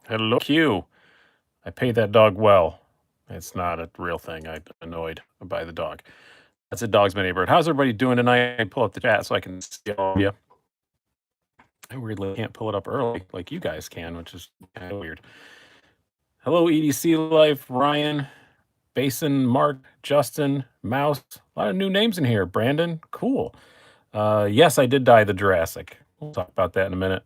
Hello, Q. I paid that dog well. It's not a real thing. I'm annoyed by the dog. That's a dog's my neighborhood. How's everybody doing tonight? I pull up the chat so I can see all of you. I weirdly can't pull it up early like you guys can, which is kind of weird. Hello, EDC Life, Ryan, Basin, Mark, Justin, Mouse. A lot of new names in here. Brandon, cool. Yes, I did die the Jurassic. We'll talk about that in a minute.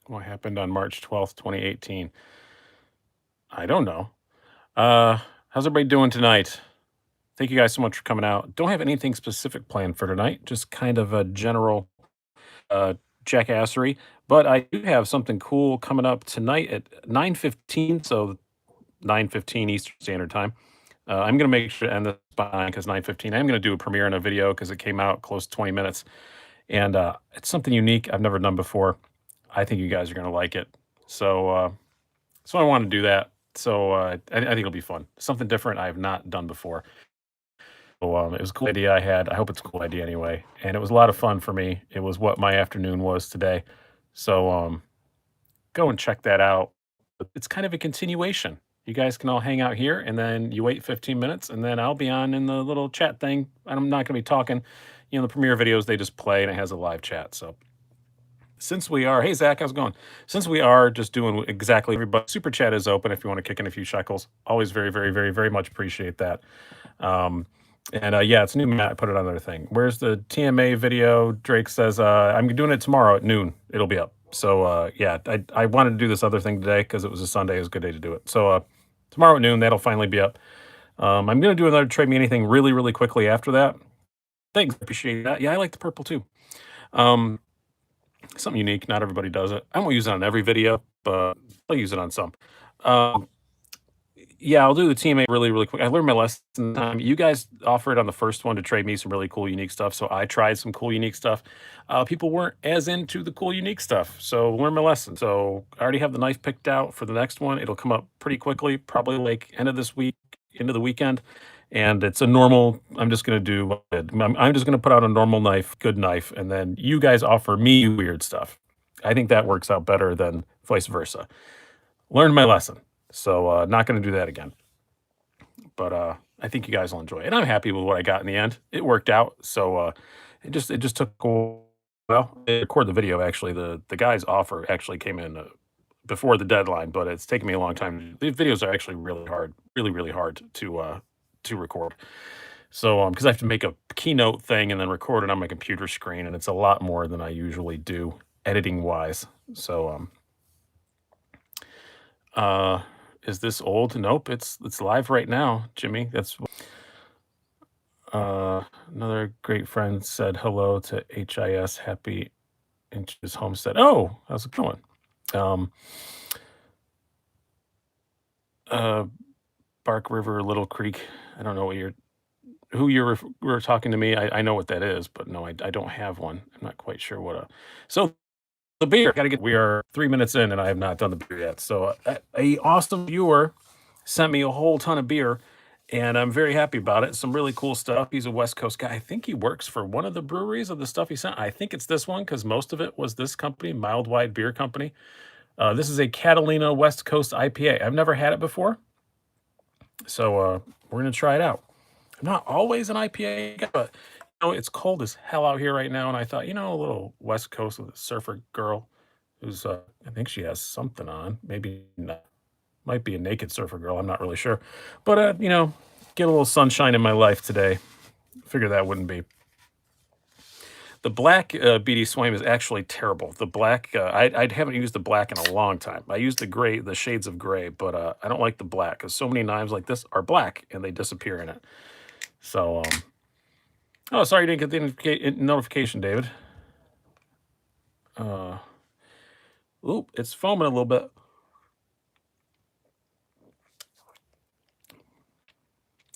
What happened on March 12th, 2018? I don't know. How's everybody doing tonight? Thank you guys so much for coming out. Don't have anything specific planned for tonight, just kind of a general uh, jackassery. But I do have something cool coming up tonight at 9:15, so 9:15 Eastern Standard Time. I'm gonna make sure to end this by because 9:15. I'm gonna do a premiere on a video because it came out close to 20 minutes, and it's something unique I've never done before. I think you guys are gonna like it. So I want to do that. So I think it'll be fun. Something different I have not done before. So it was a cool idea I had. I hope it's a cool idea anyway. And it was a lot of fun for me. It was what my afternoon was today. So go and check that out. It's kind of a continuation. You guys can all hang out here and then you wait 15 minutes and then I'll be on in the little chat thing. I'm not going to be talking. The premiere videos, they just play and it has a live chat. So since we are, hey Zach, how's it going? Since we are just doing exactly everybody, super chat is open if you want to kick in a few shekels. Always very, very, very, very much appreciate that. Yeah, it's new. Matt, I put it on another thing. Where's the TMA video? Drake says I'm doing it tomorrow at noon. It'll be up. So yeah, I wanted to do this other thing today because it was a Sunday. It was a good day to do it. So tomorrow at noon, that'll finally be up. I'm gonna do another Trade Me Anything really, really quickly after that. Thanks, appreciate that. Yeah, I like the purple too. Something unique. Not everybody does it. I won't use it on every video, but I'll use it on some. Yeah, I'll do the TMA really, really quick. I learned my lesson time. You guys offered on the first one to trade me some really cool, unique stuff. So I tried some cool, unique stuff. People weren't as into the cool, unique stuff. So learn my lesson. So I already have the knife picked out for the next one. It'll come up pretty quickly, probably like end of this week, into the weekend. And it's a normal, I'm just going to do, I'm just going to put out a normal knife, good knife. And then you guys offer me weird stuff. I think that works out better than vice versa. Learned my lesson. So not going to do that again. But I think you guys will enjoy it. And I'm happy with what I got in the end. It worked out. So it just took well, I record the video actually. The guy's offer actually came in before the deadline, but it's taken me a long time. The videos are actually really hard, really, really hard to record. So because I have to make a keynote thing and then record it on my computer screen, and it's a lot more than I usually do editing wise. So is this old? Nope, it's live right now, Jimmy. That's another great friend said hello to HIS Happy Inches Homestead. Oh, how's it going? Bark River, Little Creek. I don't know who you were talking to me. I know what that is, but no, I don't have one. I'm not quite sure what so the beer. We are 3 minutes in, and I have not done the beer yet. So a awesome viewer sent me a whole ton of beer, and I'm very happy about it. Some really cool stuff. He's a West Coast guy. I think he works for one of the breweries of the stuff he sent. I think it's this one because most of it was this company, Mild Wide Beer Company. This is a Catalina West Coast IPA. I've never had it before, so we're gonna try it out. I'm not always an IPA guy, but it's cold as hell out here right now, and I thought, a little West Coast with a surfer girl who's, I think she has something on. Maybe not. Might be a naked surfer girl. I'm not really sure. But, get a little sunshine in my life today. Figure that wouldn't be. The black BD Swine is actually terrible. The black, I haven't used the black in a long time. I used the gray, the shades of gray, but I don't like the black because so many knives like this are black and they disappear in it. So, oh, sorry you didn't get the notification, David. Oop, it's foaming a little bit.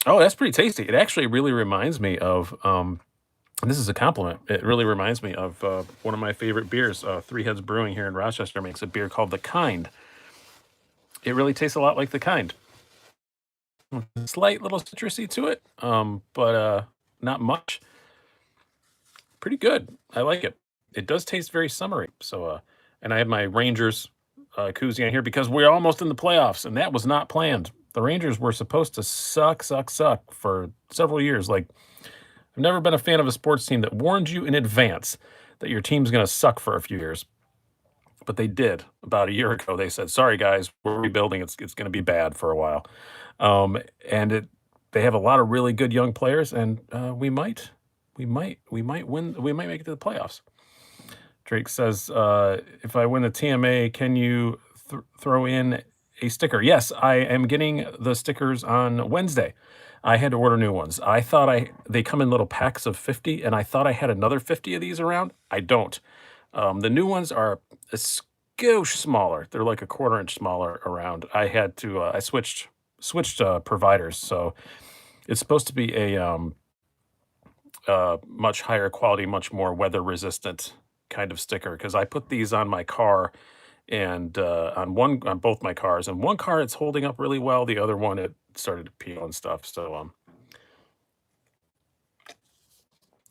Oh, that's pretty tasty. It actually really reminds me of, and this is a compliment. It really reminds me of one of my favorite beers. Three Heads Brewing here in Rochester makes a beer called The Kind. It really tastes a lot like The Kind. Slight little citrusy to it, but not much. Pretty good. I like it. It does taste very summery. So And I have my Rangers koozie on here because we're almost in the playoffs, and that was not planned. The Rangers were supposed to suck for several years. Like, I've never been a fan of a sports team that warns you in advance that your team's going to suck for a few years. But they did about a year ago. They said, "Sorry guys, we're rebuilding. It's going to be bad for a while." Um, and they have a lot of really good young players, and we might win. We might make it to the playoffs. Drake says, "If I win the TMA, can you throw in a sticker?" Yes, I am getting the stickers on Wednesday. I had to order new ones. I thought they come in little packs of 50, and I thought I had another 50 of these around. I don't. The new ones are a skosh smaller. They're like a quarter inch smaller around. I had to I switched providers, so it's supposed to be a much higher quality, much more weather resistant kind of sticker because I put these on my car and on both my cars. And one car it's holding up really well. The other one it started to peel and stuff. So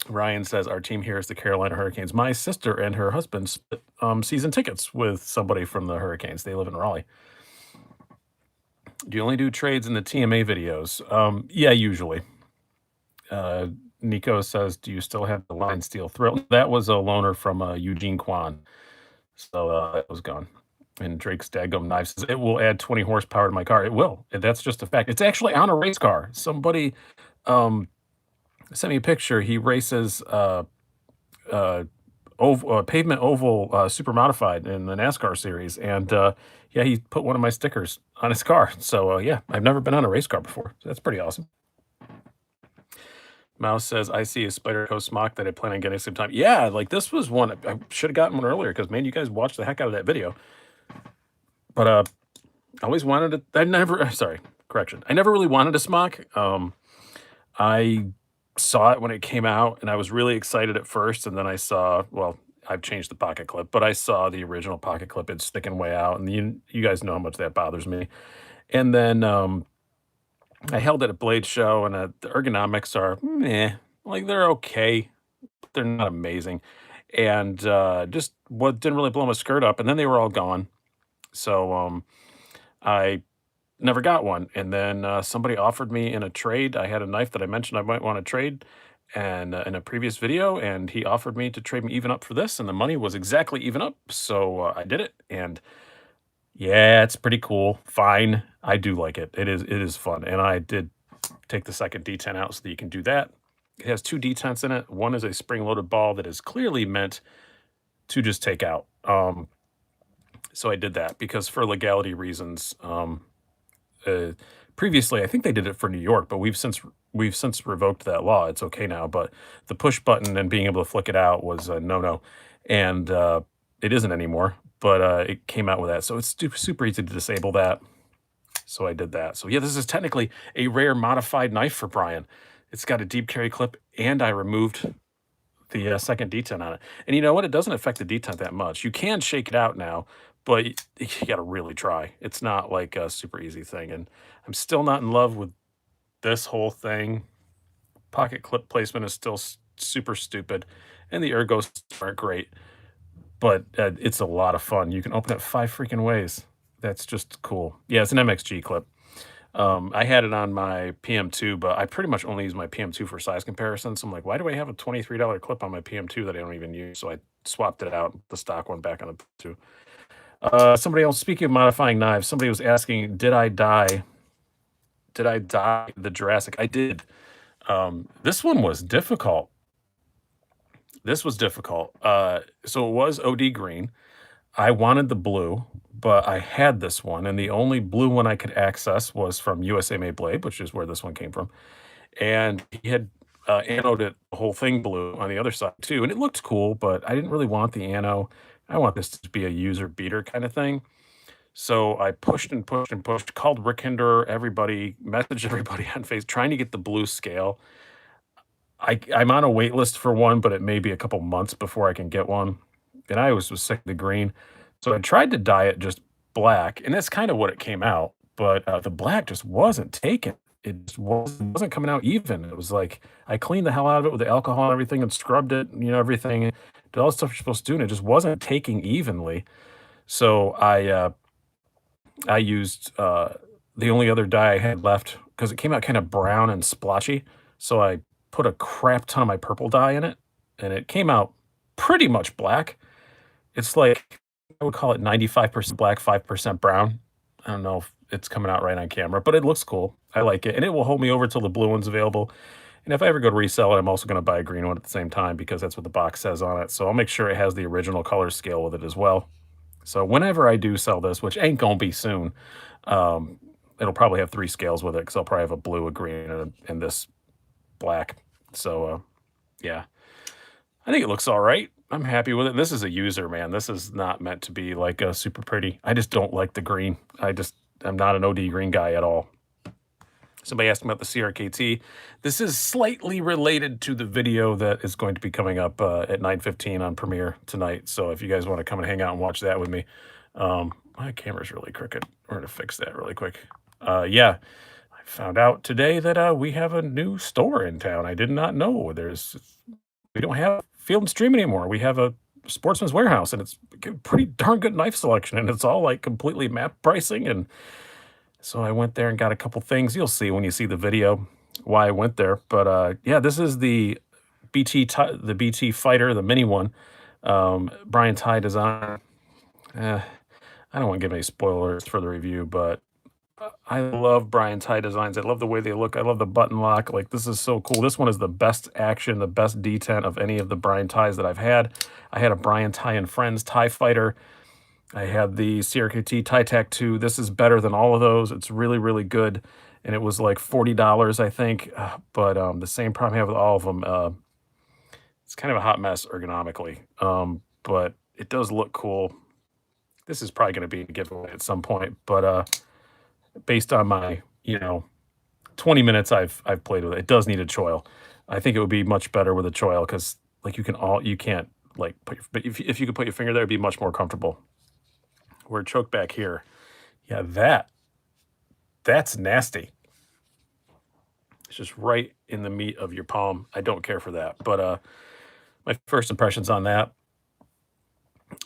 Ryan says our team here is the Carolina Hurricanes. My sister and her husband split season tickets with somebody from the Hurricanes. They live in Raleigh. Do you only do trades in the TMA videos? Yeah, usually. Nico says, "Do you still have the line steel thrill?" That was a loaner from Eugene Kwan, so that was gone. And Drake's Dadgum Knife says, "It will add 20 horsepower to my car." It will. And that's just a fact. It's actually on a race car. Somebody um, sent me a picture. He races pavement oval super modified in the NASCAR series, and yeah, he put one of my stickers on his car. So yeah, I've never been on a race car before. So that's pretty awesome. Mouse says, "I see a Spyderco smock that I plan on getting sometime." Yeah, like this was one I should have gotten one earlier because man, you guys watched the heck out of that video. But I always wanted it. I never. Sorry, correction. I never really wanted a smock. I saw it when it came out, and I was really excited at first, and then I saw. Well, I've changed the pocket clip, but I saw the original pocket clip. It's sticking way out, and you guys know how much that bothers me. And then I held it at Blade Show, and the ergonomics are meh. Like they're okay, but they're not amazing. And just what didn't really blow my skirt up. And then they were all gone. So I never got one. And then somebody offered me in a trade. I had a knife that I mentioned I might want to trade, and in a previous video, and he offered me to trade me even up for this, and the money was exactly even up. So I did it, and yeah, it's pretty cool. Fine. I do like it. It is fun. And I did take the second detent out so that you can do that. It has two detents in it. One is a spring-loaded ball that is clearly meant to just take out. So I did that because for legality reasons. Previously, I think they did it for New York, but we've since revoked that law. It's okay now. But the push button and being able to flick it out was a no-no, and it isn't anymore. But it came out with that, so it's super easy to disable that. So I did that. So yeah, this is technically a rare modified knife for Brian. It's got a deep carry clip, and I removed the second detent on it. And you know what? It doesn't affect the detent that much. You can shake it out now, but you got to really try. It's not like a super easy thing. And I'm still not in love with this whole thing. Pocket clip placement is still super stupid, and the ergos aren't great. But it's a lot of fun. You can open it 5 freaking ways. That's just cool. Yeah, it's an MXG clip. I had it on my PM2, but I pretty much only use my PM2 for size comparisons. So I'm like, why do I have a $23 clip on my PM2 that I don't even use? So I swapped it out, the stock one back on the PM2. Somebody else, speaking of modifying knives, somebody was asking, did I dye the Jurassic? I did. This one was difficult. This was difficult. So it was OD green. I wanted the blue, but I had this one, and the only blue one I could access was from USA Made Blade, which is where this one came from. And he had anoded it, the whole thing blue on the other side too, and it looked cool, but I didn't really want the ano. I want this to be a user beater kind of thing. So I pushed and pushed and pushed, called Rick Hinderer, everybody, messaged everybody on Facebook, trying to get the blue scale. I'm on a wait list for one, but it may be a couple months before I can get one. And I was sick of the green. So I tried to dye it just black, and that's kind of what it came out. But the black just wasn't taken. It just wasn't coming out even. It was like I cleaned the hell out of it with the alcohol and everything and scrubbed it, everything. did all the stuff you're supposed to do, and it just wasn't taking evenly. So I used the only other dye I had left because it came out kind of brown and splotchy. So I put a crap ton of my purple dye in it, and it came out pretty much black. It's like I would call it 95% black, 5% brown. I don't know if it's coming out right on camera, but it looks cool. I like it, and it will hold me over till the blue one's available. And if I ever go to resell it, I'm also going to buy a green one at the same time because that's what the box says on it. So I'll make sure it has the original color scale with it as well. So whenever I do sell this, which ain't gonna be soon, um, it'll probably have 3 scales with it because I'll probably have a blue, a green, and this black. So yeah, I think it looks all right. I'm happy with it. This is a user, man. This is not meant to be like a super pretty. I just don't like the green. I'm not an OD green guy at all. Somebody asked me about the CRKT. This is slightly related to the video that is going to be coming up at 9:15 on Premiere tonight. So if you guys want to come and hang out and watch that with me, my camera's really crooked. We're going to fix that really quick. Yeah, I found out today that we have a new store in town. I did not know. We don't have Field and Stream anymore. We have a Sportsman's Warehouse, and it's a pretty darn good knife selection, and it's all like completely map pricing. And so I went there and got a couple things. You'll see when you see the video why I went there. But yeah, this is the BT Fighter, the mini one. Brian Ty design. I don't want to give any spoilers for the review, but I love Brian Ty designs. I love the way they look. I love the button lock. Like, this is so cool. This one is the best action, the best detent of any of the Brian Ties that I've had. I had a Brian Ty and Friends Tie Fighter. I had the CRKT Tie Tac 2. This is better than all of those. It's really, really good. And it was like $40, I think. But the same problem I have with all of them. It's kind of a hot mess ergonomically. But it does look cool. This is probably going to be a giveaway at some point. But based on my, 20 minutes I've played with it, it does need a choil. I think it would be much better with a choil because like you can't like but if you could put your finger there, it'd be much more comfortable. Where choke back here, yeah, that's nasty. It's just right in the meat of your palm. I don't care for that. But my first impressions on that.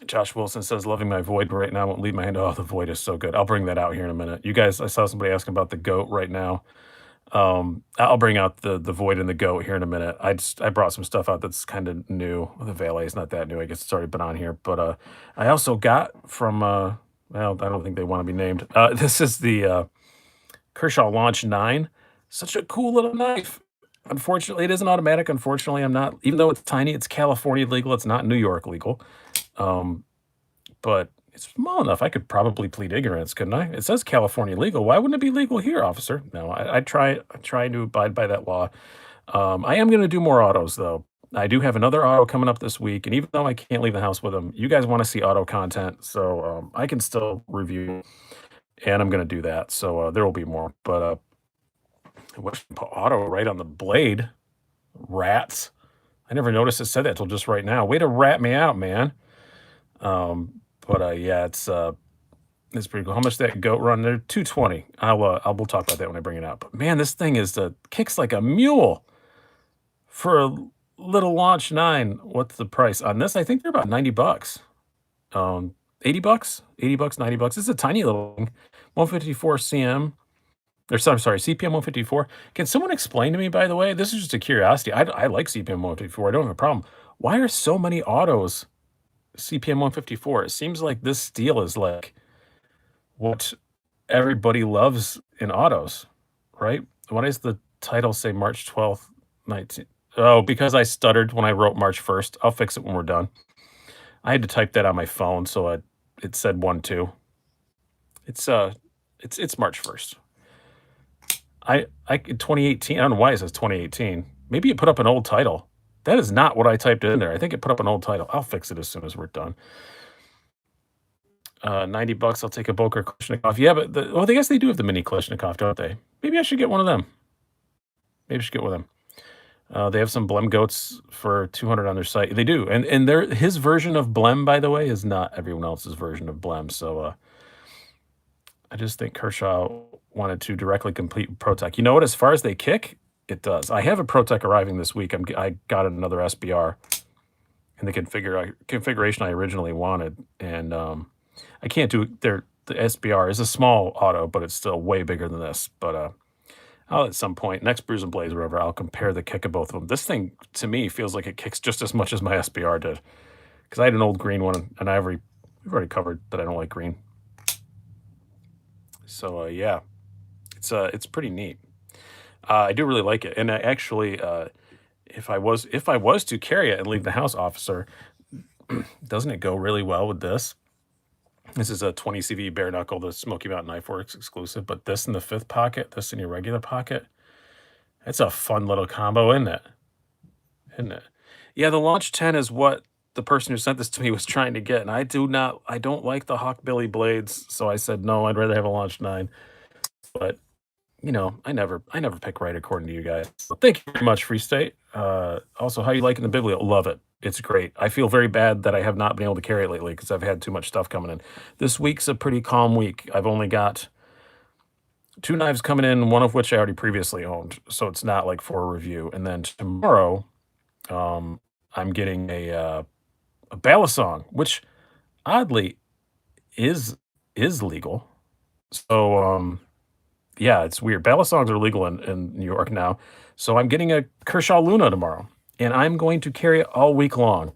Josh Wilson says, loving my void right now. Won't leave my hand. Oh, the void is so good. I'll bring that out here in a minute. You guys, I saw somebody asking about the goat right now. I'll bring out the void and the goat here in a minute. I brought some stuff out that's kind of new. Well, the valet is not that new. I guess it's already been on here. But I also got from well, I don't think they want to be named. This is the Kershaw Launch 9. Such a cool little knife. Unfortunately, it isn't automatic. Unfortunately, I'm not, even though it's tiny, it's California legal. It's not New York legal. But it's small enough. I could probably plead ignorance, couldn't I? It says California legal. Why wouldn't it be legal here, officer? No, I try to abide by that law. I am going to do more autos, though. I do have another auto coming up this week, and even though I can't leave the house with them, you guys want to see auto content, so I can still review, and I'm going to do that. So there will be more. But what put auto right on the blade? Rats. I never noticed it said that till just right now. Way to rat me out, man. But yeah, it's pretty cool. How much that goat run there? 220. We'll talk about that when I bring it up. But man, this thing kicks like a mule for a little Launch 9. What's the price on this? I think they're about $90. $80, $90. This is a tiny little thing. 154 CM. I'm sorry, CPM 154. Can someone explain to me, by the way? This is just a curiosity. I like CPM 154. I don't have a problem. Why are so many autos CPM 154? It seems like this steel is like what everybody loves in autos, right? Why does the title say March 12th, 19? Oh, because I stuttered when I wrote March 1st. I'll fix it when we're done. I had to type that on my phone, so it said 1-2. It's March 1st. I 2018. I don't know why it says 2018. Maybe it put up an old title. That is not what I typed in there. I think it put up an old title. I'll fix it as soon as we're done. $90. I'll take a Boker Klishnikov. Yeah, but I guess they do have the mini Klishnikov, don't they? Maybe I should get one of them. Maybe I should get one of them. They have some Blem goats for $200 on their site. They do, and his version of Blem, by the way, is not everyone else's version of Blem. So I just think Kershaw wanted to directly compete ProTech. You know what? As far as they kick, it does. I have a ProTech arriving this week. I got another SBR, in the configuration I originally wanted, and I can't do there. The SBR is a small auto, but it's still way bigger than this. But I'll at some point, next Brews and Blades, whatever, I'll compare the kick of both of them. This thing to me feels like it kicks just as much as my SBR did, because I had an old green one, and we've already covered that I don't like green. So yeah, it's pretty neat. I do really like it, and I actually, if I was to carry it and leave the house, officer, doesn't it go really well with this? This is a 20 CV bare knuckle, the Smoky Mountain Knife Works exclusive, but this in the 5th pocket, this in your regular pocket, it's a fun little combo, isn't it? Isn't it? Yeah, the Launch 10 is what the person who sent this to me was trying to get, and I don't like the Hawkbilly blades, so I said, no, I'd rather have a Launch 9. But you know, I never pick right according to you guys. So thank you very much, Free State. Also, how you liking the Biblio? Love it. It's great. I feel very bad that I have not been able to carry it lately because I've had too much stuff coming in. This week's a pretty calm week. I've only got 2 knives coming in, one of which I already previously owned, so it's not like for a review. And then tomorrow, I'm getting a Balisong, which oddly is legal. So yeah, it's weird. Balisongs are legal in New York now. So I'm getting a Kershaw Luna tomorrow, and I'm going to carry it all week long.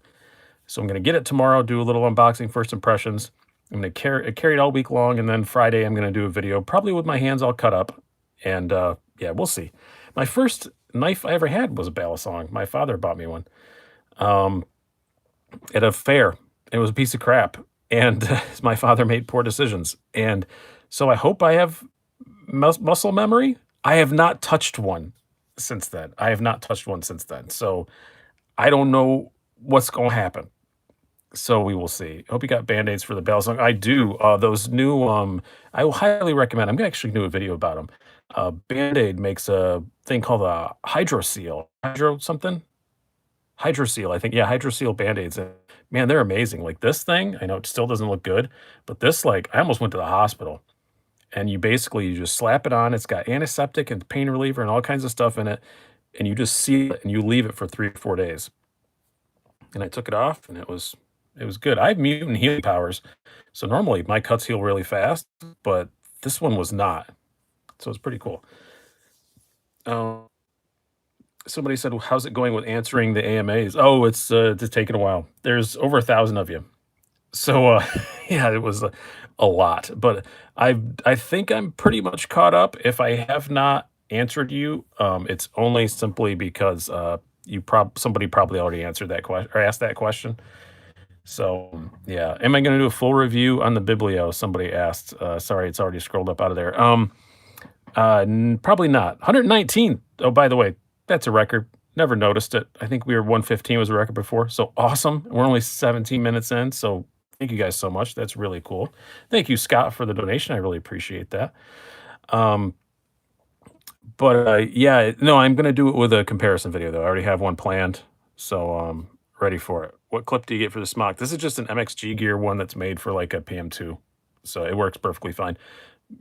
So I'm going to get it tomorrow, do a little unboxing, first impressions. I'm going to carry it all week long, and then Friday I'm going to do a video, probably with my hands all cut up. And yeah, we'll see. My first knife I ever had was a Balisong. My father bought me one at a fair. It was a piece of crap, and my father made poor decisions. And so I hope I have muscle memory. I have not touched one since then. So I don't know what's going to happen. So we will see. Hope you got Band-Aids for the Balisong. I do. Those new, I will highly recommend. I'm actually going to do a video about them. Band-Aid makes a thing called a Hydroseal. Hydroseal, I think. Yeah, Hydroseal Band-Aids. And man, they're amazing. Like this thing, I know it still doesn't look good, but this, like, I almost went to the hospital. And you just slap it on. It's got antiseptic and pain reliever and all kinds of stuff in it. And you just seal it and you leave it for 3 or 4 days. And I took it off and it was good. I have mutant healing powers. So normally my cuts heal really fast, but this one was not. So it's pretty cool. Somebody said, how's it going with answering the AMAs? Oh, it's taking a while. There's over 1,000 of you. So yeah, it was a lot, but I think I'm pretty much caught up. If I have not answered you, it's only simply because somebody probably already answered that question or asked that question. So yeah, am I going to do a full review on the Biblio? Somebody asked. Sorry, it's already scrolled up out of there. Probably not. 119. Oh, by the way, that's a record. Never noticed it. I think we were 115 was a record before. So awesome. We're only 17 minutes in. So thank you guys so much. That's really cool. Thank you, Scott, for the donation. I really appreciate that. Yeah, no, I'm going to do it with a comparison video, though. I already have one planned. So ready for it. What clip do you get for the smock? This is just an MXG gear one that's made for like a PM2. So it works perfectly fine.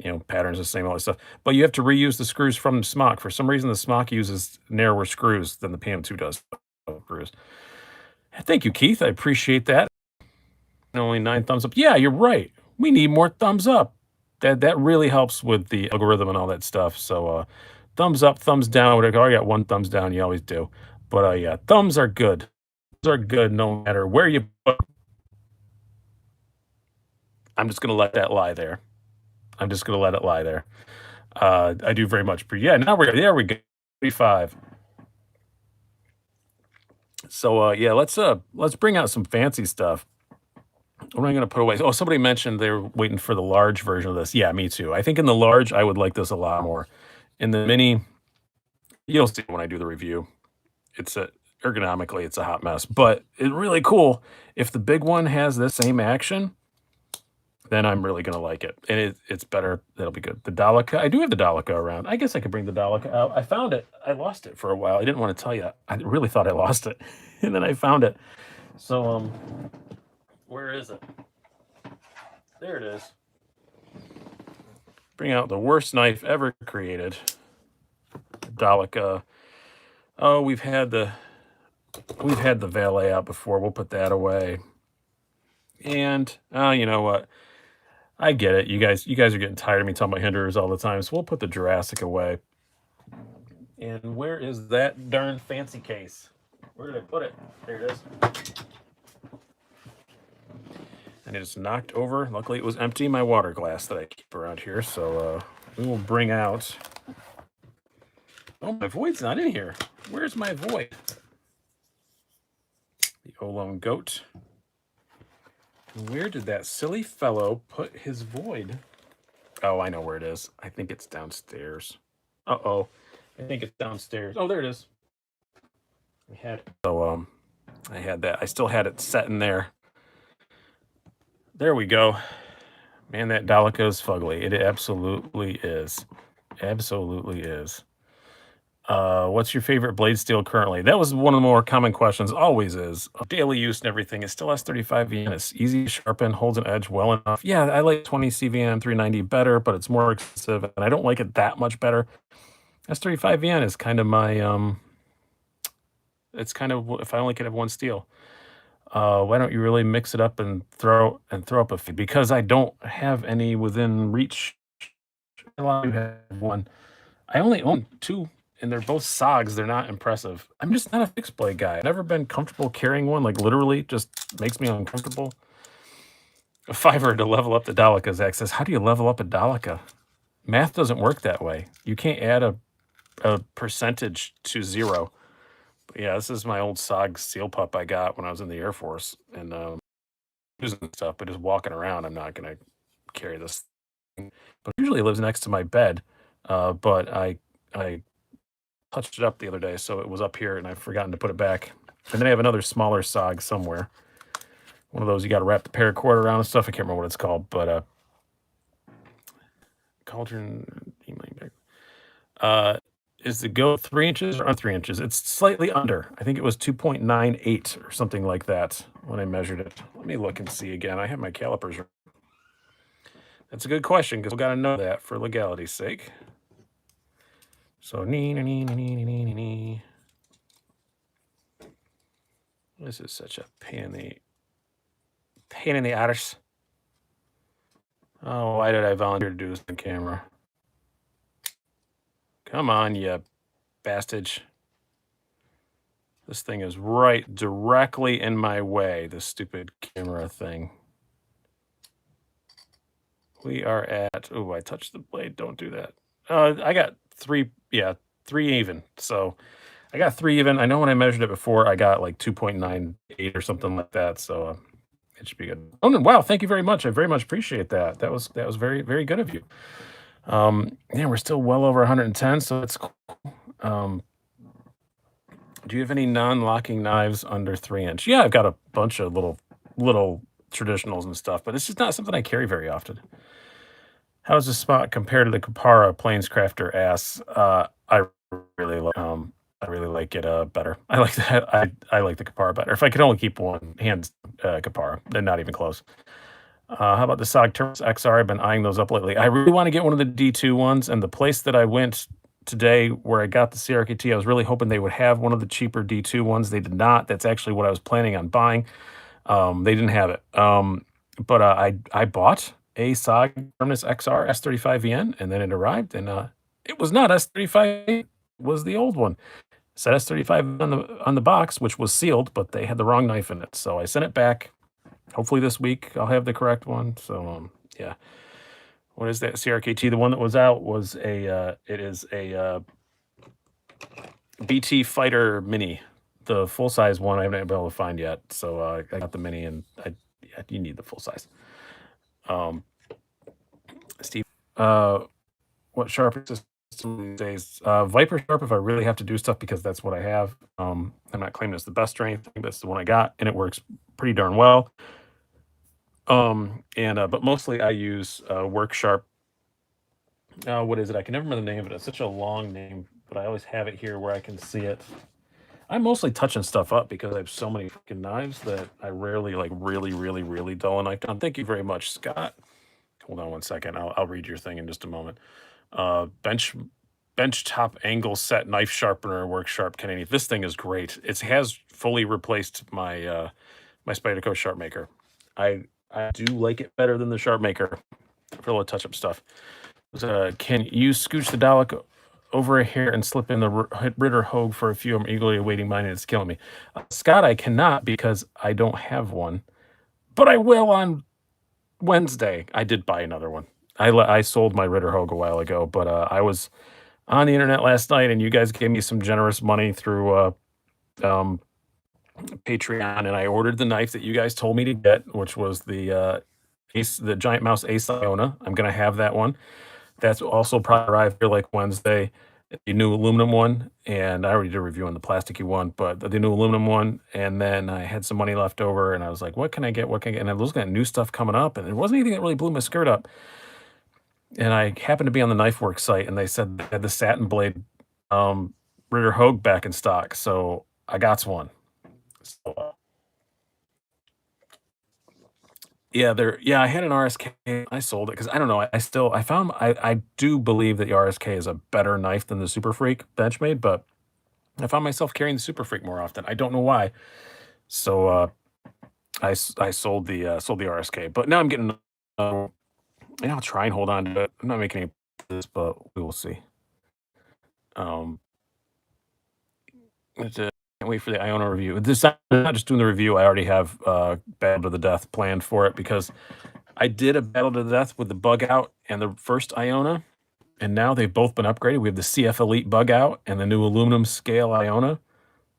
You know, patterns the same, all that stuff. But you have to reuse the screws from the smock. For some reason, the smock uses narrower screws than the PM2 does. Brews. Thank you, Keith. I appreciate that. Only 9 thumbs up. Yeah, you're right. We need more thumbs up. That really helps with the algorithm and all that stuff. So thumbs up, thumbs down. Whatever. I got 1 thumbs down. You always do. But yeah, thumbs are good. Thumbs are good no matter where you put. I'm just gonna let that lie there. I'm just gonna let it lie there. I do very much. Yeah, now there we go. 35. So yeah, let's bring out some fancy stuff. What am I going to put away? Oh, somebody mentioned they were waiting for the large version of this. Yeah, me too. I think in the large, I would like this a lot more. In the mini, you'll see when I do the review. Ergonomically, it's a hot mess, but it's really cool. If the big one has this same action, then I'm really going to like it. And it's better. That'll be good. The Dalica, I do have the Dalica around. I guess I could bring the Dalica out. I found it. I lost it for a while. I didn't want to tell you. I really thought I lost it. And then I found it. So, where is it? There it is. Bring out the worst knife ever created. Dalica. Oh, we've had the We've had the valet out before. We'll put that away. And you know what? I get it. You guys are getting tired of me talking about Hinderers all the time, so we'll put the Jurassic away. And where is that darn fancy case? Where did I put it? There it is. And it is knocked over. Luckily, it was empty. My water glass that I keep around here. So we will bring out. Oh, my void's not in here. Where's my void? The Olone goat. Where did that silly fellow put his void? Oh, I know where it is. I think it's downstairs. Uh-oh. I think it's downstairs. Oh, there it is. I had I had that. I still had it set in there. There we go. Man, that Dalico is fugly. It absolutely is. Absolutely is. What's your favorite blade steel currently? That was one of the more common questions. Always is. Daily use and everything. It still has 35 VN. It's easy to sharpen, holds an edge well enough. Yeah, I like 20 CVN 390 better, but it's more expensive, and I don't like it that much better. S35 VN is kind of my it's kind of if I only could have one steel. Why don't you really mix it up and throw up a few? Because I don't have any within reach. I have one. I only own two, and they're both SOGs. They're not impressive. I'm just not a fixed blade guy. I've never been comfortable carrying one. Like literally, just makes me uncomfortable. A fiver to level up the Dalica. Zach says, "How do you level up a Dalica? Math doesn't work that way. You can't add a percentage to 0." But yeah, this is my old SOG seal pup I got when I was in the Air Force, and using stuff, but just walking around, I'm not gonna carry this thing. But usually it lives next to my bed. But I touched it up the other day, so it was up here, and I've forgotten to put it back. And then I have another smaller SOG somewhere. One of those you got to wrap the paracord around and stuff. I can't remember what it's called, but cauldron emailing back. Is the goat 3 inches or under 3 inches? It's slightly under. I think it was 2.98 or something like that when I measured it. Let me look and see again. I have my calipers. That's a good question because we got to know that for legality's sake. So this is such a pain in the arse. Oh, why did I volunteer to do this on camera? Come on, you bastard. This thing is right directly in my way, this stupid camera thing. We are at, oh, I touched the blade. Don't do that. I got 3 even. So I got 3 even. I know when I measured it before, I got like 2.98 or something like that. So it should be good. Oh, no, wow. Thank you very much. I very much appreciate that. That was very, very good of you. Yeah, we're still well over 110, so it's cool. Do you have any non-locking knives under 3 inch? Yeah, I've got a bunch of little traditionals and stuff, but it's just not something I carry very often. How does the spot compare to the Kapara Planescrafter ass? I really like it better. I like that. I like the Kapara better. If I could only keep one, hands Kapara. They're not even close. How about the SOG Turtles XR? I've been eyeing those up lately. I really want to get one of the D2 ones, and the place that I went today where I got the CRKT, I was really hoping they would have one of the cheaper D2 ones. They did not. That's actually what I was planning on buying. They didn't have it. But I bought a SOG Terminus XR S35VN, and then it arrived, and it was not S35, it was the old one. It said S35 on the box, which was sealed, but they had the wrong knife in it. So I sent it back. Hopefully this week I'll have the correct one. So yeah. What is that CRKT? The one that was out was it is a BT Fighter Mini. The full size one I haven't been able to find yet. So I got the mini, and you need the full size. Steve, what sharpening system these days? Viper Sharp if I really have to do stuff, because that's what I have. I'm not claiming it's the best strength, but it's the one I got, and it works pretty darn well. But mostly I use Work Sharp. What is it? I can never remember the name of it. It's such a long name, but I always have it here where I can see it. I'm mostly touching stuff up because I have so many freaking knives that I rarely really dull a knife down. Thank you very much, Scott. Hold on one second. I'll read your thing in just a moment. benchtop angle set knife sharpener works sharp Canadian. This thing is great. It has fully replaced my my Spyderco sharp maker. I do like it better than the sharp maker for a little touch-up stuff. Can you scooch the Dalek over a hair and slip in the Ritter Hogue for a few? I'm eagerly awaiting mine, and it's killing me. Scott, I cannot because I don't have one, but I will on Wednesday. I did buy another one. I sold my Ritter Hogue a while ago, but I was on the internet last night, and you guys gave me some generous money through um, Patreon, and I ordered the knife that you guys told me to get, which was the Giant Mouse Ace Iona. I'm gonna have that one. That's also probably arrive here like Wednesday. The new aluminum one, and I already did a review on the plasticky one, but the new aluminum one. And then I had some money left over, and I was like, "What can I get? What can I get?" And I was looking at new stuff coming up, and there wasn't anything that really blew my skirt up. And I happened to be on the Knife Works site, and they said they had the satin blade Ritter Hogue back in stock, so I got one. So, I had an RSK. I sold it because I don't know. I do believe that the RSK is a better knife than the Super Freak Benchmade, but I found myself carrying the Super Freak more often. I don't know why. So I sold the RSK, but now I'm getting. And I'll try and hold on to it. I'm not making any of this, but we will see. Can't wait for the Iona review. I'm not just doing the review. I already have Battle to the Death planned for it because I did a Battle to the Death with the bug out and the first Iona, and now they've both been upgraded. We have the CF Elite bug out and the new aluminum scale Iona.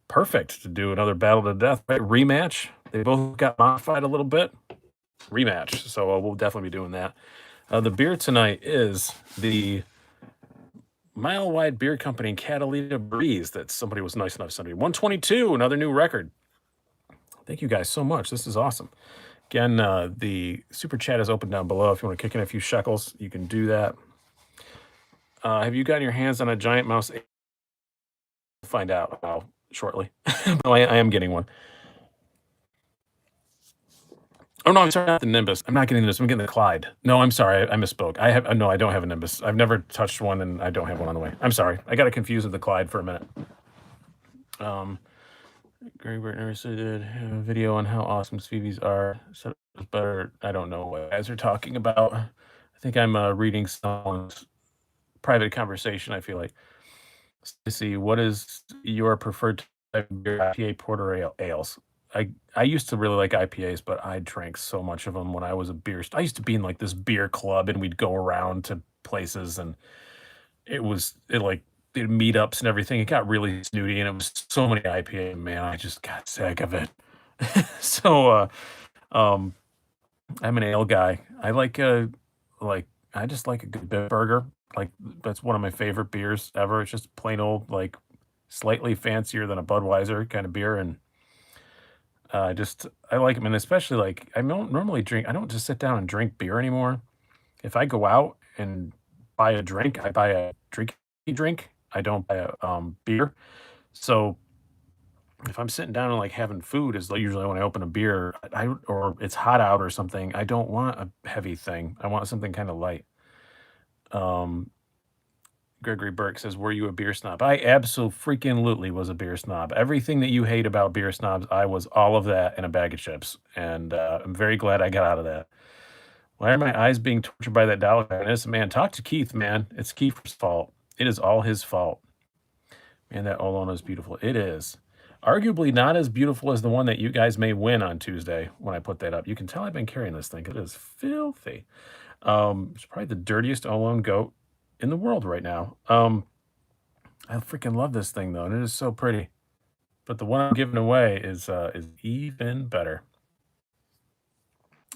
Perfect to do another Battle to the Death, right? Rematch. They both got modified a little bit. Rematch. So we'll definitely be doing that. The beer tonight is the Mile Wide Beer Company in Catalina Breeze that somebody was nice enough to send me. 122, another new record. Thank you guys so much. This is awesome. Again, the super chat is open down below. If you want to kick in a few shekels, you can do that. Have you gotten your hands on a Giant Mouse? We'll find out shortly. No, I am getting one. Oh no, I'm sorry, not the Nimbus. I'm not getting this. I'm getting the Clyde. No, I'm sorry, I misspoke. I don't have a Nimbus. I've never touched one, and I don't have one on the way. I'm sorry. I got it confused with the Clyde for a minute. Greg Burt never said did have a video on how awesome Phoebe's are. Said it was better. I don't know what you guys are talking about. I think I'm reading someone's private conversation. I feel like. Let's see, what is your preferred type of beer? IPA, porter, ales? I used to really like IPAs, but I drank so much of them when I was a beer. I used to be in like this beer club, and we'd go around to places, and it like meetups and everything. It got really snooty, and it was so many IPA. Man, I just got sick of it. So I'm an ale guy. I just like a good Bitburger. Like that's one of my favorite beers ever. It's just plain old, like slightly fancier than a Budweiser kind of beer, and I like them, and especially like I don't normally drink. I don't just sit down and drink beer anymore. If I go out and buy a drink, I buy a drink. I don't buy a beer. So if I'm sitting down and like having food, is like usually when I open a beer, or it's hot out or something. I don't want a heavy thing. I want something kind of light. Um, Gregory Burke says, "Were you a beer snob?" I absolutely was a beer snob. Everything that you hate about beer snobs, I was all of that in a bag of chips, and I'm very glad I got out of that. Why are my eyes being tortured by that dollar? Innocent man, talk to Keith, man. It's Keith's fault. It is all his fault. Man, that Olona is beautiful. It is. Arguably not as beautiful as the one that you guys may win on Tuesday when I put that up. You can tell I've been carrying this thing. It is filthy. It's probably the dirtiest Olone goat in the world right now. I freaking love this thing though, and it is so pretty. But the one I'm giving away is even better.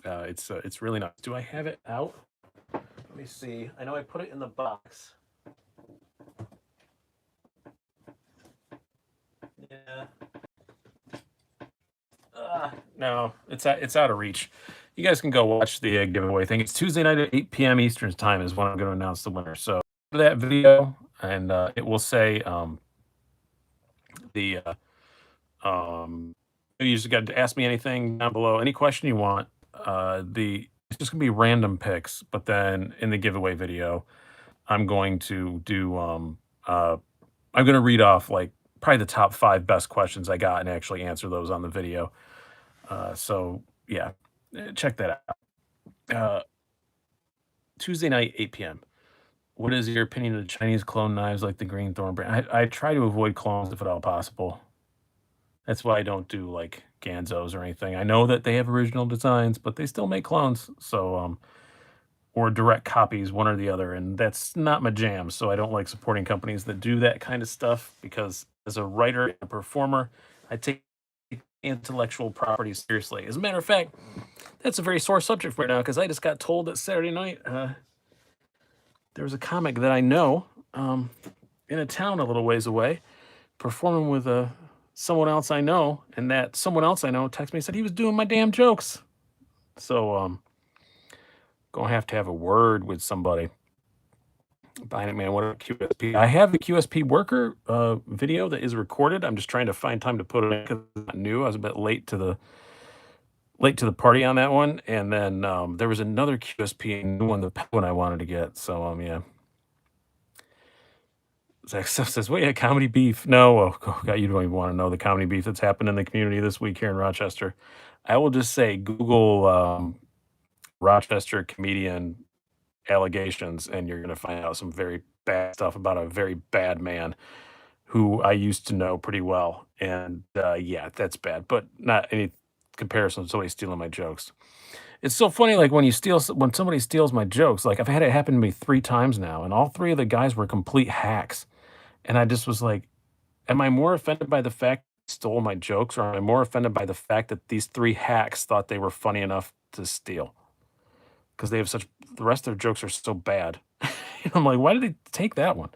It's really nice. Do I have it out? Let me see. I know I put it in the box. Yeah. No, it's out of reach. You guys can go watch the giveaway thing. It's Tuesday night at 8 p.m. Eastern time is when I'm going to announce the winner. So go to that video, and it will say the you just got to ask me anything down below, any question you want. It's just gonna be random picks, but then in the giveaway video, I'm going to do I'm gonna read off like probably the top 5 best questions I got and actually answer those on the video. So yeah, check that out. Tuesday night, 8 p.m. What is your opinion of the Chinese clone knives like the Green Thorn brand? I try to avoid clones if at all possible. That's why I don't do like Ganzos or anything. I know that they have original designs, but they still make clones. So or direct copies, one or the other, and that's not my jam. So I don't like supporting companies that do that kind of stuff because as a writer and a performer, I take intellectual property seriously. As a matter of fact, that's a very sore subject right now because I just got told that Saturday night there was a comic that I know in a town a little ways away performing with someone else I know, and that someone else I know texted me and said he was doing my damn jokes. So gonna have to have a word with somebody. Buying it, man. What a QSP. I have the QSP worker video that is recorded. I'm just trying to find time to put it in because it's not new. I was a bit late to the party on that one. And then there was another QSP new one, the pet one I wanted to get. So yeah. Zach Stuff says, "Wait, comedy beef." No, oh God, you don't even want to know the comedy beef that's happened in the community this week here in Rochester. I will just say Google Rochester comedian allegations, and you're going to find out some very bad stuff about a very bad man who I used to know pretty well. And yeah, that's bad, but not any comparison to somebody stealing my jokes. It's so funny, like when somebody steals my jokes. Like I've had it happen to me 3 times now, and all 3 of the guys were complete hacks. And I just was like, am I more offended by the fact they stole my jokes, or am I more offended by the fact that these 3 hacks thought they were funny enough to steal? Because they have the rest of their jokes are so bad. I'm like, why did they take that one?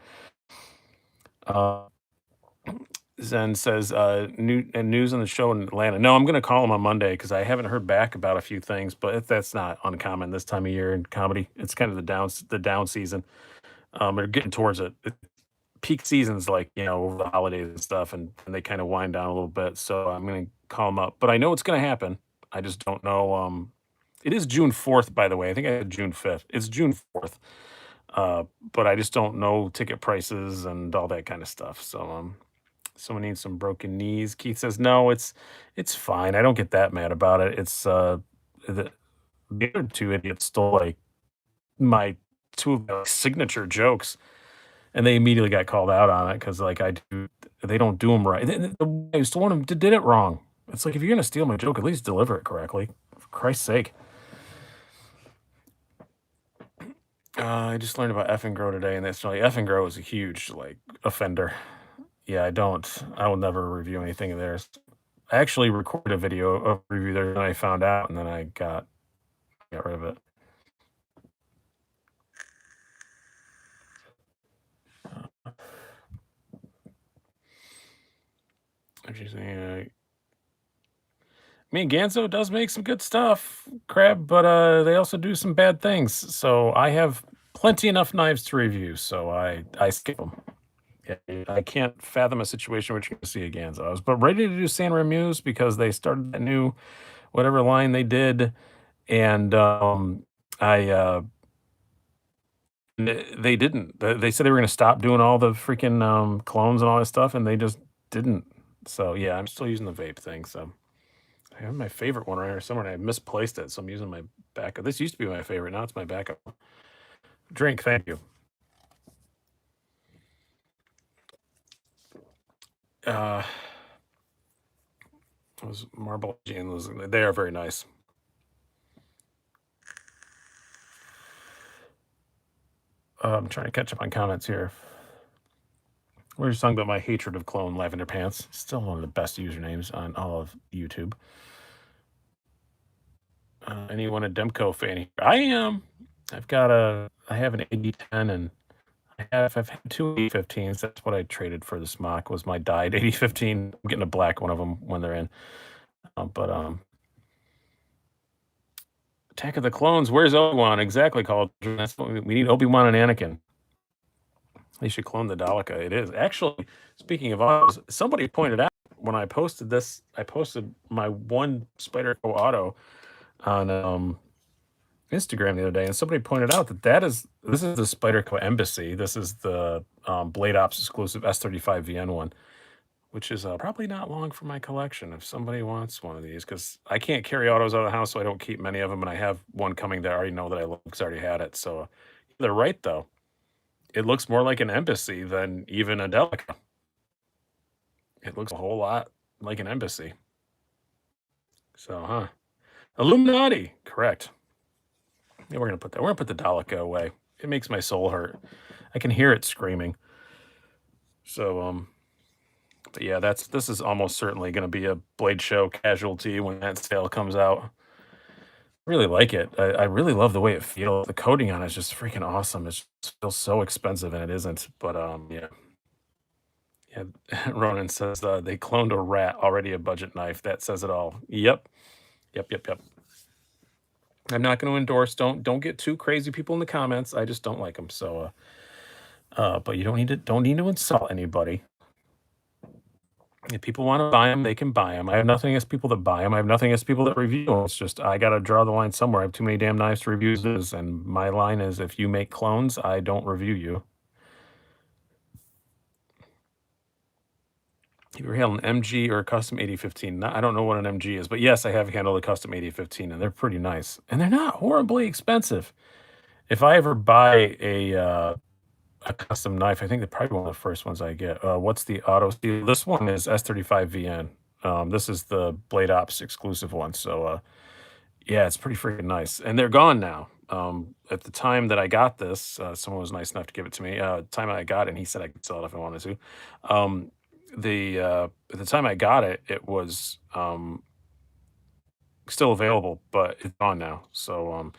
Zen says, news on the show in Atlanta. No, I'm going to call him on Monday because I haven't heard back about a few things, but that's not uncommon this time of year in comedy. It's kind of the down season. They're getting towards it. Peak season's like, over the holidays and stuff, and they kind of wind down a little bit. So I'm going to call him up, but I know it's going to happen. I just don't know. It is June 4th, by the way. I think I had June 5th. It's June 4th. But I just don't know ticket prices and all that kind of stuff. So someone needs some broken knees. Keith says, no, it's fine. I don't get that mad about it. It's the other 2 idiots stole like my 2 of my signature jokes, and they immediately got called out on it because like they don't do them right. The guy who stole them did it wrong. It's like, if you're gonna steal my joke, at least deliver it correctly, for Christ's sake. I just learned about F and Grow today, and that's like F and Grow is a huge like offender. Yeah, I will never review anything of theirs. I actually recorded a video of review there, and I found out, and then I got rid of it. I mean, Ganzo does make some good stuff, Crab, but they also do some bad things. So I have plenty enough knives to review, so I skip them. Yeah, I can't fathom a situation where you're going to see a Ganzo. I was but ready to do San Ramus because they started that new whatever line they did, and they didn't. They said they were going to stop doing all the freaking clones and all that stuff, and they just didn't. So yeah, I'm still using the vape thing. So I have my favorite one right here somewhere, and I misplaced it, so I'm using my backup. This used to be my favorite. Now it's my backup. Drink, thank you. Those marble jeans, they are very nice. I'm trying to catch up on comments here. We were just talking about my hatred of Clone Lavender Pants. Still one of the best usernames on all of YouTube. Anyone a Demco fan here? I am. I have an 8010, and I've had 2 8015s. That's what I traded for the smock, was my dyed 8015. I'm getting a black one of them when they're in. Attack of the Clones, where's Obi-Wan? Exactly, called. That's what we need, Obi-Wan and Anakin. They should clone the Daleka. It is. Actually, speaking of autos, somebody pointed out when I posted this, I posted my one Spyderco auto on Instagram the other day, and somebody pointed out that this is the Spyderco Embassy. This is the Blade Ops exclusive S35 VN one, which is probably not long for my collection if somebody wants one of these, because I can't carry autos out of the house, so I don't keep many of them. And I have one coming that I already know that I love because I already had it. So they're right, though. It looks more like an embassy than even a Delica. It looks a whole lot like an embassy. So, huh? Illuminati, correct. Yeah, we're gonna put the Daleka away. It makes my soul hurt. I can hear it screaming. So, but yeah, this is almost certainly gonna be a Blade Show casualty when that sale comes out. I really like it. I really love the way it feels. The coating on it is just freaking awesome. It just feels so expensive and it isn't. But yeah. Yeah. Ronan says they cloned a rat, already a budget knife. That says it all. Yep. Yep. Yep. Yep. I'm not going to endorse. Don't get too crazy people in the comments. I just don't like them. So, but you don't need to insult anybody. If people want to buy them, they can buy them. I have nothing against people that buy them. I have nothing against people that review them. It's just I got to draw the line somewhere. I have too many damn knives to review this, and my line is if you make clones, I don't review you. You ever handled an MG or a custom 8015? I don't know what an MG is, but yes, I have handled a custom 8015, and they're pretty nice, and they're not horribly expensive. If I ever buy a custom knife, I think they're probably one of the first ones I get. What's the auto steel? This one is S35 VN. This is the Blade Ops exclusive one. So yeah, it's pretty freaking nice. And they're gone now. At the time that I got this, someone was nice enough to give it to me. Time I got it, and he said I could sell it if I wanted to. At the time I got it, it was still available, but it's gone now. So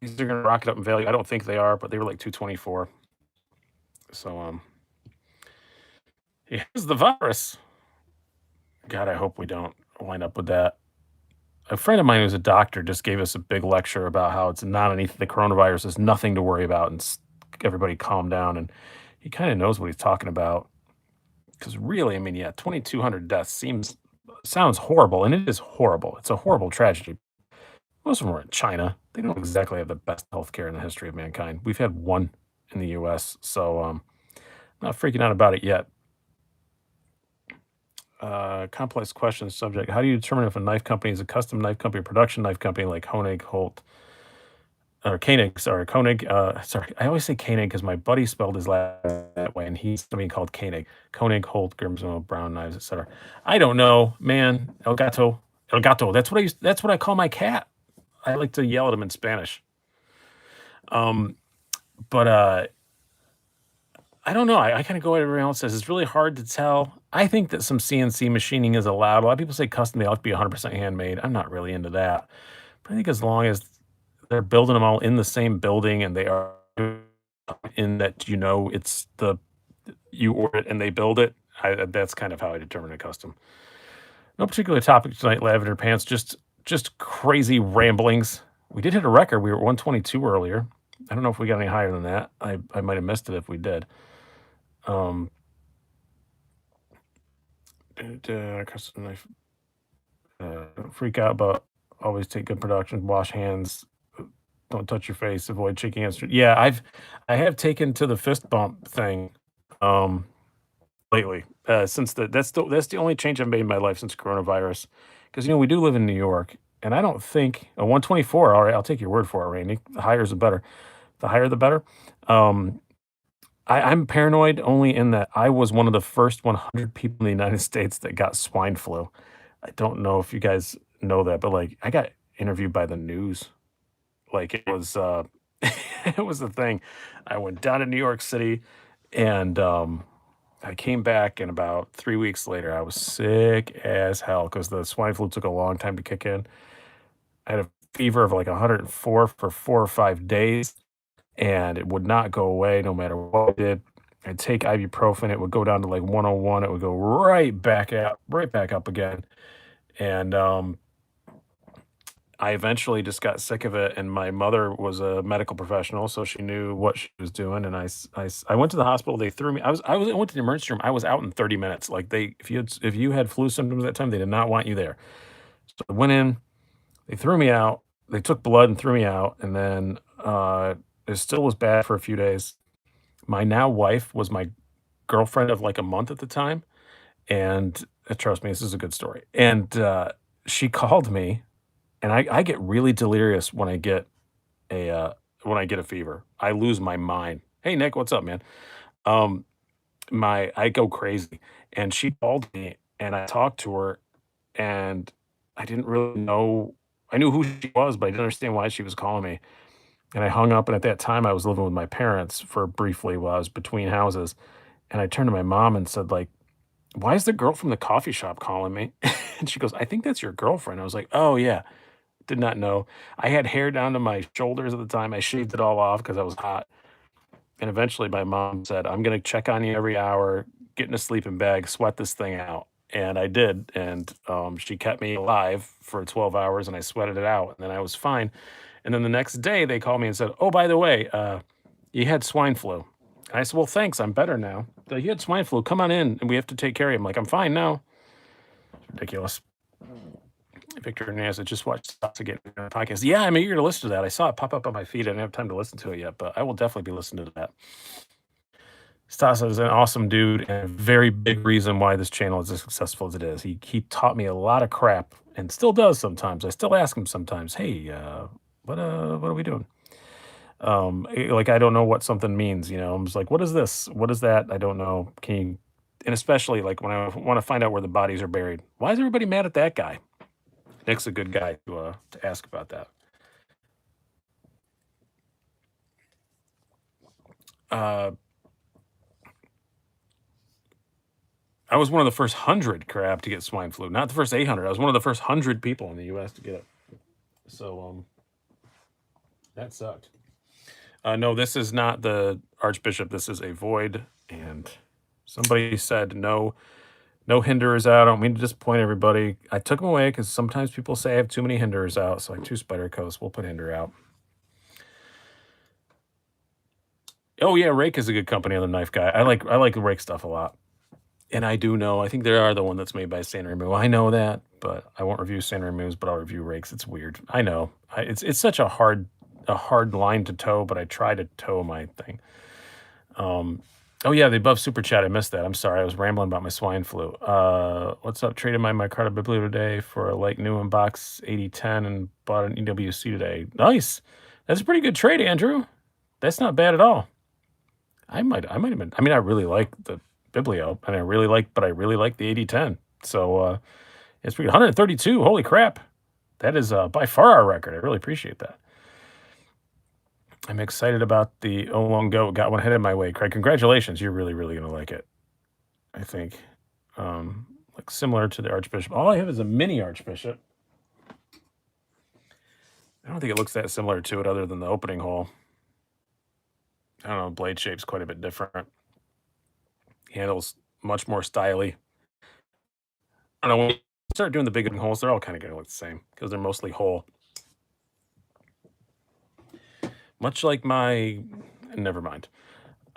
these are gonna rocket up in value. I don't think they are, but they were like 224. So here's the virus. God, I hope we don't wind up with that. A friend of mine who's a doctor just gave us a big lecture about how it's not anything, the coronavirus is nothing to worry about, and everybody calm down. And he kind of knows what he's talking about. Because really, I mean, yeah, 2,200 deaths sounds horrible, and it is horrible. It's a horrible tragedy. Most of them are in China. They don't exactly have the best healthcare in the history of mankind. We've had one in the U.S., so not freaking out about it yet. Complex question subject. How do you determine if a knife company is a custom knife company or production knife company like Honig, Holt, or Koenig? Sorry, Koenig. Sorry, I always say Koenig because my buddy spelled his last that way, and he's being called Koenig. Koenig, Holt, Grimsmo, Brown knives, etc. I don't know, man. El gato, El gato. That's what I call my cat. I like to yell at him in Spanish. But I don't know. I kind of go what everyone else says. It's really hard to tell. I think that some CNC machining is allowed. A lot of people say custom, they have to be 100% handmade. I'm not really into that. But I think as long as they're building them all in the same building and they are in that, it's you order it and they build it, that's kind of how I determine a custom. No particular topic tonight, Lavender Pants, just crazy ramblings. We did hit a record. We were at 122 earlier. I don't know if we got any higher than that. I might have missed it if we did. Custom knife. Don't freak out, but always take good production. Wash hands. Don't touch your face. Avoid shaking hands. Yeah, I have taken to the fist bump thing lately. Since that's the only change I've made in my life since coronavirus. Because we do live in New York, and I don't think a 124. All right, I'll take your word for it, Randy. The higher the better. The higher the better. I'm paranoid only in that I was one of the first 100 people in the United States that got swine flu. I don't know if you guys know that, but like I got interviewed by the news. Like it was it was the thing. I went down to New York City and I came back and about 3 weeks later I was sick as hell because the swine flu took a long time to kick in. I had a fever of like 104 for 4 or 5 days and it would not go away no matter what I did. I'd take ibuprofen, it would go down to like 101, it would go right back up again. And I eventually just got sick of it, and my mother was a medical professional, so she knew what she was doing. And I went to the hospital. They threw me. I went to the emergency room. I was out in 30 minutes. Like if you had flu symptoms that time, they did not want you there. So I went in. They threw me out. They took blood and threw me out, and then it still was bad for a few days. My now wife was my girlfriend of like a month at the time, and trust me, this is a good story. And she called me, and I get really delirious a when I get a fever. I lose my mind. Hey Nick, what's up, man? Um, I go crazy, and she called me, and I talked to her, and I didn't really know. I knew who she was, but I didn't understand why she was calling me. And I hung up, and at that time, I was living with my parents for briefly while I was between houses. And I turned to my mom and said, like, "Why is the girl from the coffee shop calling me?" And she goes, "I think that's your girlfriend." I was like, "Oh, yeah." Did not know. I had hair down to my shoulders at the time. I shaved it all off because I was hot. And eventually my mom said, "I'm gonna check on you every hour, get in a sleeping bag, sweat this thing out." And I did. And she kept me alive for 12 hours and I sweated it out. And then I was fine. And then the next day they called me and said, "Oh, by the way, you had swine flu." And I said, "Well, thanks. I'm better now." They're like, "You had swine flu. Come on in and we have to take care of you." I'm like, "I'm fine now." Ridiculous. Victor Hernandez, I just watched Sasa get on a podcast. Yeah, I'm eager to listen to that. I saw it pop up on my feed. I didn't have time to listen to it yet, but I will definitely be listening to that. Stasa is an awesome dude and a very big reason why this channel is as successful as it is. He taught me a lot of crap and still does sometimes. I still ask him sometimes, "Hey, what are we doing?" Like I don't know what something means, you know. I'm just like, "What is this? What is that? I don't know." Can you, and especially like when I want to find out where the bodies are buried. Why is everybody mad at that guy? Nick's a good guy to ask about that. Uh, I was one of the first 100 crab to get swine flu, not the first 800. I was one of the first 100 people in the U.S. to get it. So that sucked. No, this is not the Archbishop. This is a void. And somebody said no Hinderers out. I don't mean to disappoint everybody. I took them away because sometimes people say I have too many Hinderers out. So like 2 Spydercos, we'll put Hinderer out. Oh yeah, Rake is a good company on the knife guy. I like the Rake stuff a lot. And I do know, I think they are the one that's made by San Remo. I know that, but I won't review San Remo's, but I'll review Rakes. It's weird. I know. It's such a hard line to toe, but I try to toe my thing. Oh yeah, the above super chat. I missed that. I'm sorry. I was rambling about my swine flu. What's up? Traded my Micarta Biblio today for a like new inbox 8010 and bought an EWC today. Nice. That's a pretty good trade, Andrew. That's not bad at all. I might have been. I mean, I really like the Biblio, and I really like the 8010. So it's pretty 132. Holy crap. That is by far our record. I really appreciate that. I'm excited about the Oolong Goat. Got one headed my way, Craig. Congratulations. You're really, really going to like it, I think. Like similar to the Archbishop. All I have is a mini Archbishop. I don't think it looks that similar to it other than the opening hole. I don't know. Blade shape's quite a bit different. Handles much more styly. I don't know. When you start doing the big holes, they're all kind of going to look the same because they're mostly whole. Much like my, never mind.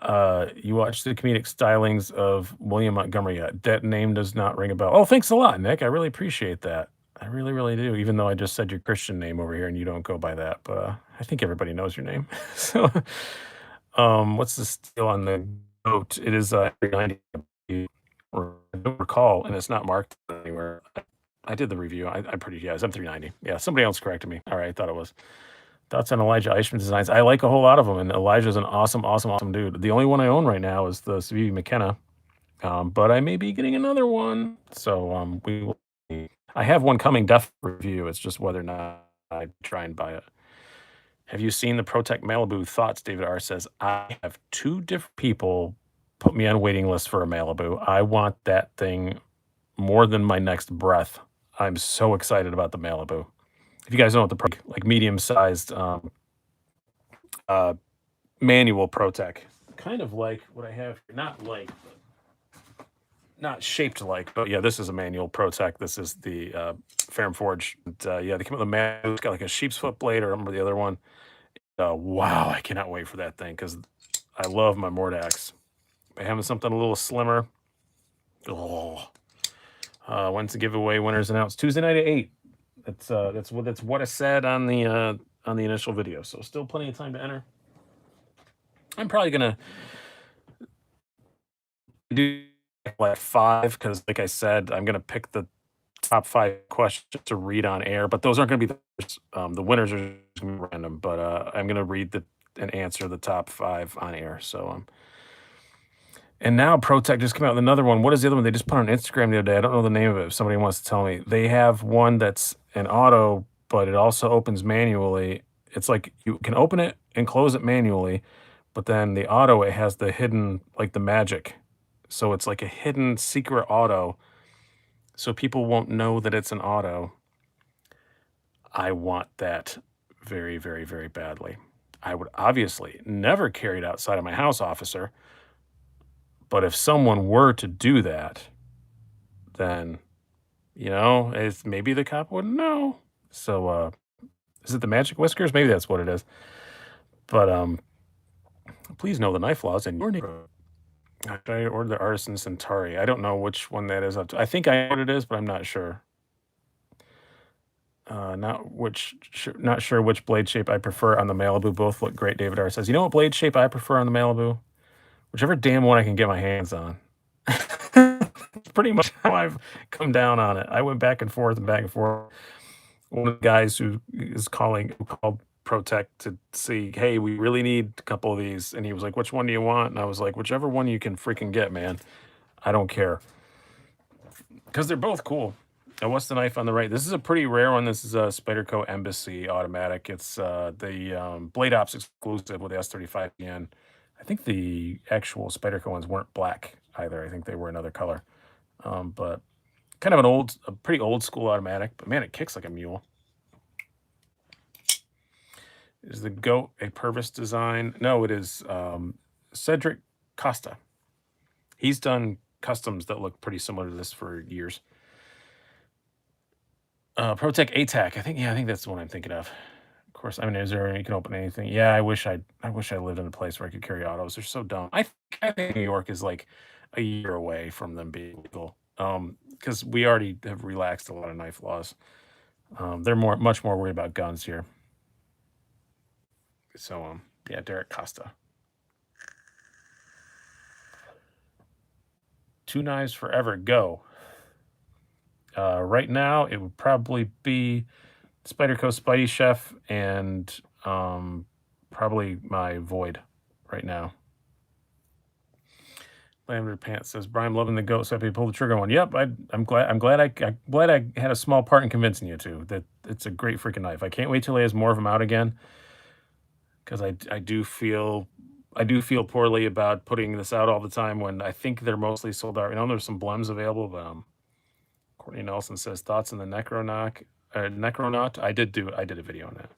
You watched the comedic stylings of William Montgomery yet? That name does not ring a bell. Oh, thanks a lot, Nick. I really appreciate that. I really, really do. Even though I just said your Christian name over here and you don't go by that, but I think everybody knows your name. So, what's the deal on the goat? It is 390. Or I don't recall, and it's not marked anywhere. I did the review. I'm pretty, yeah, it's M390. Yeah, somebody else corrected me. All right, I thought it was. Thoughts on Elijah Eichmann designs? I like a whole lot of them, and Elijah's an awesome, awesome, awesome dude. The only one I own right now is the Civivi McKenna, but I may be getting another one. So we will see. I have one coming, def review. It's just whether or not I try and buy it. Have you seen the Protect Malibu? Thoughts? David R says, I have 2 different people put me on a waiting list for a Malibu. I want that thing more than my next breath. I'm so excited about the Malibu. If you guys know what the like medium-sized manual Protec, kind of like what I have here. Not shaped like, but yeah, this is a manual Protec. This is the Ferrum Forge. And, yeah, they come with a manual. It's got like a sheep's foot blade, or I remember the other one. Wow, I cannot wait for that thing because I love my Mordax. By having something a little slimmer. Oh, when's the giveaway winners announced? Tuesday night at 8. That's what I said on the initial video. So still plenty of time to enter. I'm probably gonna do like 5 because, like I said, I'm gonna pick the top 5 questions to read on air, but those aren't gonna be the winners are just gonna be random, but, I'm gonna read the and answer the top 5 on air, so, and now ProTech just came out with another one. What is the other one? They just put on Instagram the other day. I don't know the name of it. If somebody wants to tell me. They have one that's an auto, but it also opens manually. It's like you can open it and close it manually, but then the auto, it has the hidden, like the magic. So it's like a hidden secret auto. So people won't know that it's an auto. I want that very, very, very badly. I would obviously never carry it outside of my house, officer. But if someone were to do that, then, it's maybe the cop wouldn't know. So, is it the magic whiskers? Maybe that's what it is. But, please know the knife laws in your neighborhood. I ordered the Artisan Centauri. I don't know which one that is. I think I know what it is, but I'm not sure. Not sure which blade shape I prefer on the Malibu. Both look great. David R says, "You know what blade shape I prefer on the Malibu? Whichever damn one I can get my hands on." Pretty much how I've come down on it. I went back and forth and back and forth. One of the guys who called ProTech to see, hey, we really need a couple of these. And he was like, which one do you want? And I was like, whichever one you can freaking get, man. I don't care. Because they're both cool. And what's the knife on the right? This is a pretty rare one. This is a Spyderco Embassy automatic. It's the Blade Ops exclusive with the S35PN. I think the actual Spyderco ones weren't black either. I think they were another color. But kind of a pretty old school automatic. But man, it kicks like a mule. Is the goat a Purvis design? No, it is Cedric Costa. He's done customs that look pretty similar to this for years. ProTech ATAC. I think that's the one I'm thinking of. Of course, I mean, is there you can open anything? Yeah, I wish I lived in a place where I could carry autos. They're so dumb. I think New York is like a year away from them being legal. Because we already have relaxed a lot of knife laws. They're much more worried about guns here. So, yeah, Derek Costa. 2 knives forever. Go. Right now, it would probably be Spyderco Spidey Chef and probably my Void right now. Lavender Pants says, Brian, loving the goat, so happy to pull the trigger on one. Yep, I'm glad I had a small part in convincing you to that it's a great freaking knife. I can't wait till he has more of them out again, because I do feel poorly about putting this out all the time when I think they're mostly sold out. I know there's some blems available, but Courtney Nelson says, thoughts on the Necronaut? I did a video on that.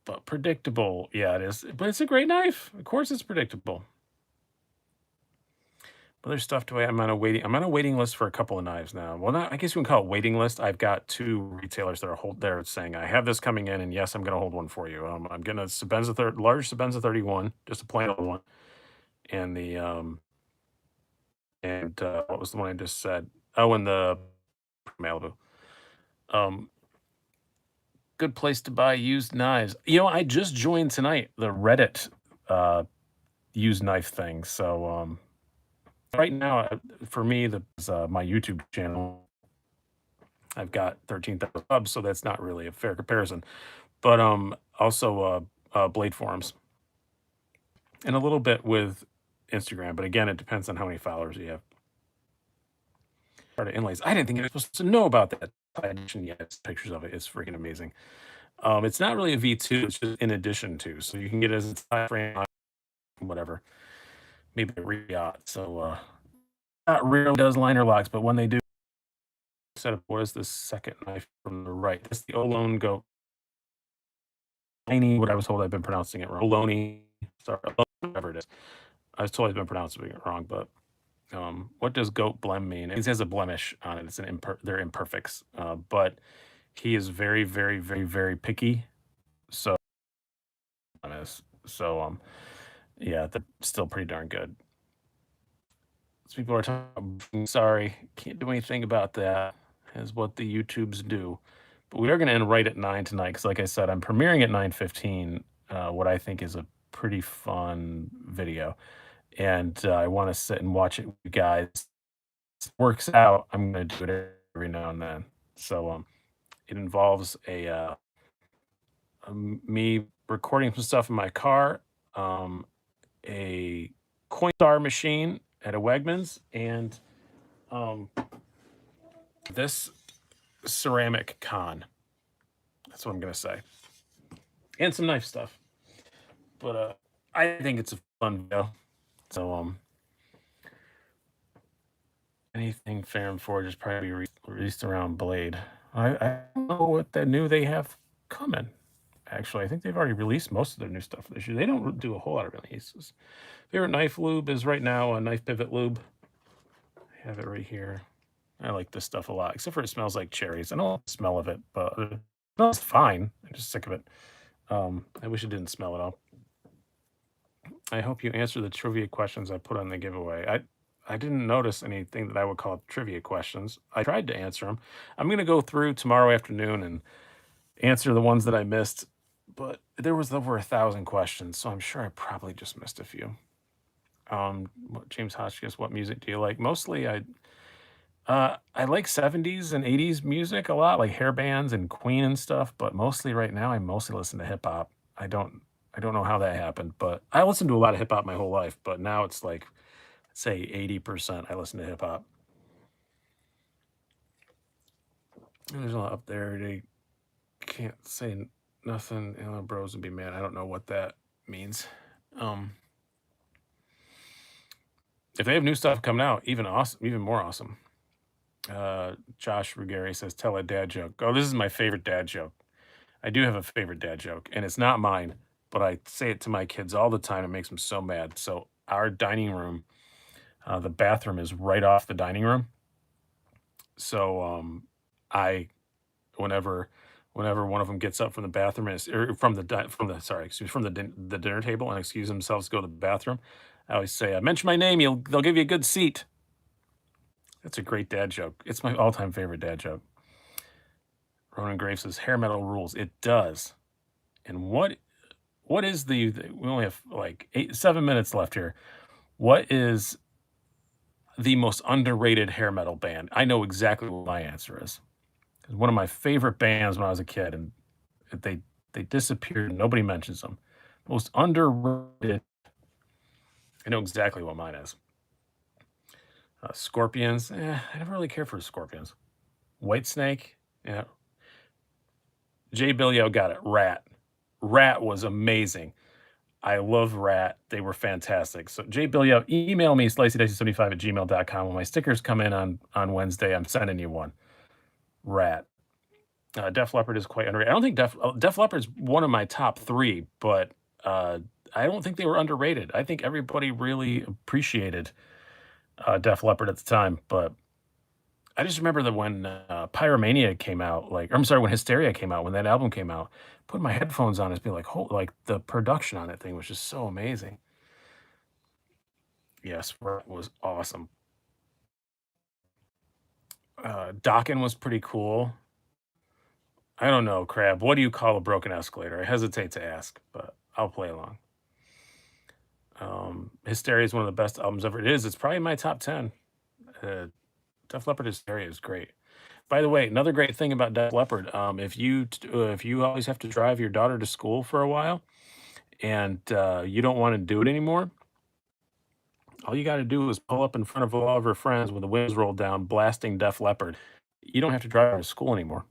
But predictable, yeah, it is. But it's a great knife. Of course, it's predictable. Other stuff I'm on a waiting list for a couple of knives now. Well, I guess you can call it waiting list. I've got 2 retailers that are they're saying I have this coming in, and yes, I'm going to hold one for you. I'm getting a large Sebenza 31, just a plain old one, and what was the one I just said? Oh, and the Malibu. Good place to buy used knives. I just joined tonight the Reddit used knife thing. So right now, for me, my YouTube channel, I've got 13,000 subs, so that's not really a fair comparison. But also Blade forums, and a little bit with Instagram. But again, it depends on how many followers you have. Part of inlays. I didn't think I was supposed to know about that. Yes, pictures of it. It's freaking amazing. It's not really a V2. It's just in addition to, so you can get it as a tie frame, whatever. Maybe a re-yacht. So not rarely does liner locks, but when they do, set up. What is the second knife from the right? That's the Olone Goat. What I was told I've been pronouncing it wrong. Olone, sorry, whatever it is. I was told I've been pronouncing it wrong, but what does goat blem mean? It has a blemish on it. It's they're imperfects, but he is very, very, very, very picky. So, yeah, they're still pretty darn good. People are talking. Sorry, can't do anything about that. Is what the YouTubes do. But we are going to end right at 9 tonight because, like I said, I'm premiering at 9:15. What I think is a pretty fun video. and I want to sit and watch it with you guys. Works out, I'm gonna do it every now and then. So it involves me recording some stuff in my car, um, a Coinstar machine at a Wegmans, and um, this ceramic con. That's what I'm gonna say, and some knife stuff. But I think it's a fun video. So anything Fair and Forge is probably released around Blade. I don't know what that new they have coming. Actually, I think they've already released most of their new stuff this year. They don't do a whole lot of releases. Favorite knife lube is right now a knife pivot lube. I have it right here. I like this stuff a lot, except for it smells like cherries. I don't like the smell of it, but it smells fine. I'm just sick of it. I wish it didn't smell at all. I hope you answer the trivia questions I put on the giveaway. I didn't notice anything that I would call trivia questions. I tried to answer them. I'm going to go through tomorrow afternoon and answer the ones that I missed, but there was over 1,000 questions, so I'm sure I probably just missed a few. James Hotchkiss, what music do you like? Mostly, I like 70s and 80s music a lot, like hair bands and Queen and stuff. But mostly right now, I mostly listen to hip hop. I don't know how that happened, but I listened to a lot of hip hop my whole life. But now it's like, say, 80% I listen to hip hop. There's a lot up there. They can't say nothing. Bros would be mad. I don't know what that means. If they have new stuff coming out, even awesome, even more awesome. Josh Ruggieri says, "Tell a dad joke." Oh, this is my favorite dad joke. I do have a favorite dad joke, and it's not mine, but I say it to my kids all the time. It makes them so mad. So our dining room, the bathroom is right off the dining room. So I, whenever, whenever one of them gets up from the bathroom and or from the sorry, excuse from the dinner table and excuse themselves to go to the bathroom, I always say, "Mention my name, they'll give you a good seat." That's a great dad joke. It's my all-time favorite dad joke. Ronan Graves says, "Hair metal rules." It does. And what is we only have like 7 minutes left here. What is the most underrated hair metal band? I know exactly what my answer is. It's one of my favorite bands when I was a kid, and they they disappeared. And nobody mentions them. Most underrated. I know exactly what mine is. Scorpions. I never really cared for Scorpions. Whitesnake. Yeah. Jay Billio got it. Rat. Rat was amazing. I love Rat. They were fantastic. So Jay Billio, email me sliceydice75@gmail.com. When my stickers come in on Wednesday, I'm sending you one. Rat. Def Leppard is quite underrated. I don't think Def Leppard is one of my top three, but I don't think they were underrated. I think everybody really appreciated Def Leppard at the time. But I just remember that when Pyromania came out, I'm sorry, when Hysteria came out, when that album came out, putting my headphones on, it's being like, like the production on that thing was just so amazing. Yes, Rat was awesome. Dokken was pretty cool. I don't know, Crab. What do you call a broken escalator? I hesitate to ask, but I'll play along. Hysteria is one of the best albums ever. It is. It's probably in my top 10. Def Leppard Hysteria is great. By the way, another great thing about Def Leppard, if you always have to drive your daughter to school for a while and you don't want to do it anymore, all you got to do is pull up in front of all of her friends with the windows rolled down, blasting Def Leppard. You don't have to drive her to school anymore.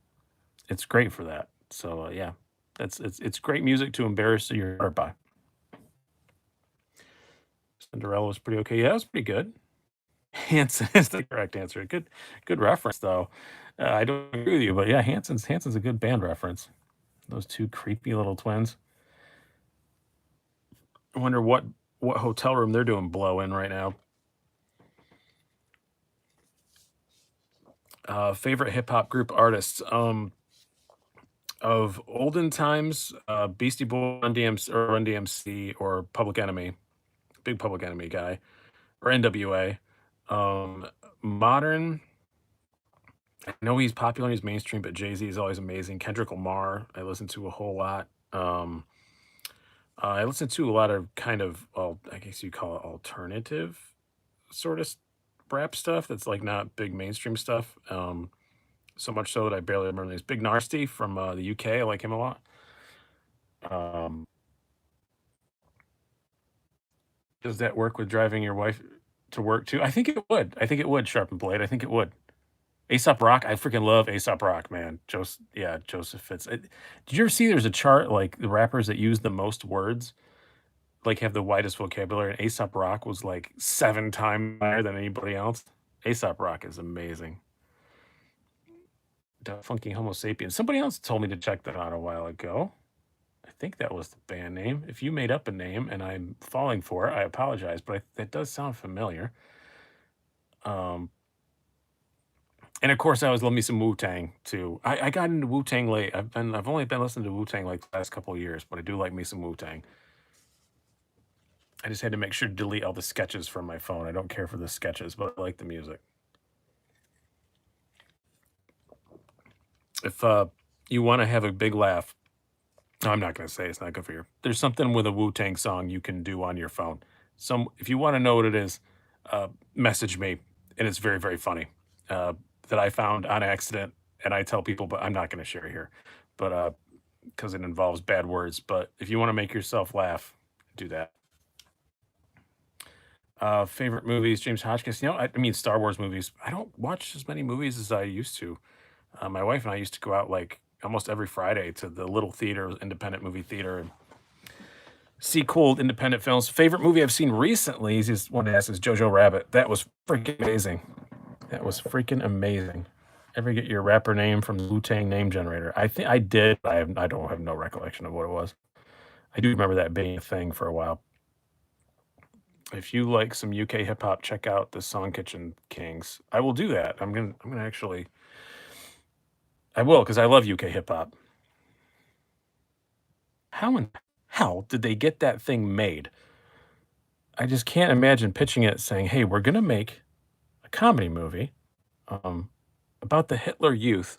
It's great for that. So yeah, it's great music to embarrass your daughter by. Cinderella was pretty okay. Yeah, it was pretty good. Hanson is the correct answer. Good reference though. I don't agree with you, but yeah, Hanson's a good band reference. Those two creepy little twins. I wonder what hotel room they're doing blow in right now. Favorite hip hop group artists of olden times, Beastie Boy, Run DMC, or Public Enemy. Big Public Enemy guy, or NWA. Modern. I know he's popular, he's mainstream, but Jay-Z is always amazing. Kendrick Lamar, I listen to a whole lot. I listen to a lot of kind of, well, I guess you call it alternative sort of rap stuff that's like not big mainstream stuff. So much so that I barely remember these. Big Narsty from the UK. I like him a lot. Um, does that work with driving your wife to work too? I think it would. I think it would, Sharp and Blade. I think it would. Aesop Rock, I freaking love Aesop Rock, man. Joseph Fitz. Did you ever see there's a chart like the rappers that use the most words, like have the widest vocabulary, and Aesop Rock was like 7 times higher than anybody else. Aesop Rock is amazing. Da Funky Homo Sapien. Somebody else told me to check that out a while ago. I think that was the band name. If you made up a name and I'm falling for it, I apologize, but that does sound familiar. Um, and of course, I always love me some Wu Tang too. I got into Wu Tang late. I've only been listening to Wu Tang like the last couple of years, but I do like me some Wu Tang. I just had to make sure to delete all the sketches from my phone. I don't care for the sketches, but I like the music. If you want to have a big laugh, I'm not going to say it's not good for you. There's something with a Wu Tang song you can do on your phone. If you want to know what it is, message me, and it's very very funny. That I found on accident, and I tell people, but I'm not going to share it here, but because it involves bad words. But if you want to make yourself laugh, do that. Favorite movies, James Hodgkins. I mean, Star Wars movies. I don't watch as many movies as I used to. My wife and I used to go out like almost every Friday to the little theater, independent movie theater, and see cool independent films. Favorite movie I've seen recently, he just wanted to ask, is Jojo Rabbit. That was freaking amazing. That was freaking amazing. Ever get your rapper name from the Wu Tang name generator? I think I did. I don't have no recollection of what it was. I do remember that being a thing for a while. If you like some UK hip hop, check out the Song Kitchen Kings. I will do that. I'm gonna actually. I will because I love UK hip hop. How in hell did they get that thing made? I just can't imagine pitching it saying, "Hey, we're gonna make a comedy movie um, about the Hitler Youth,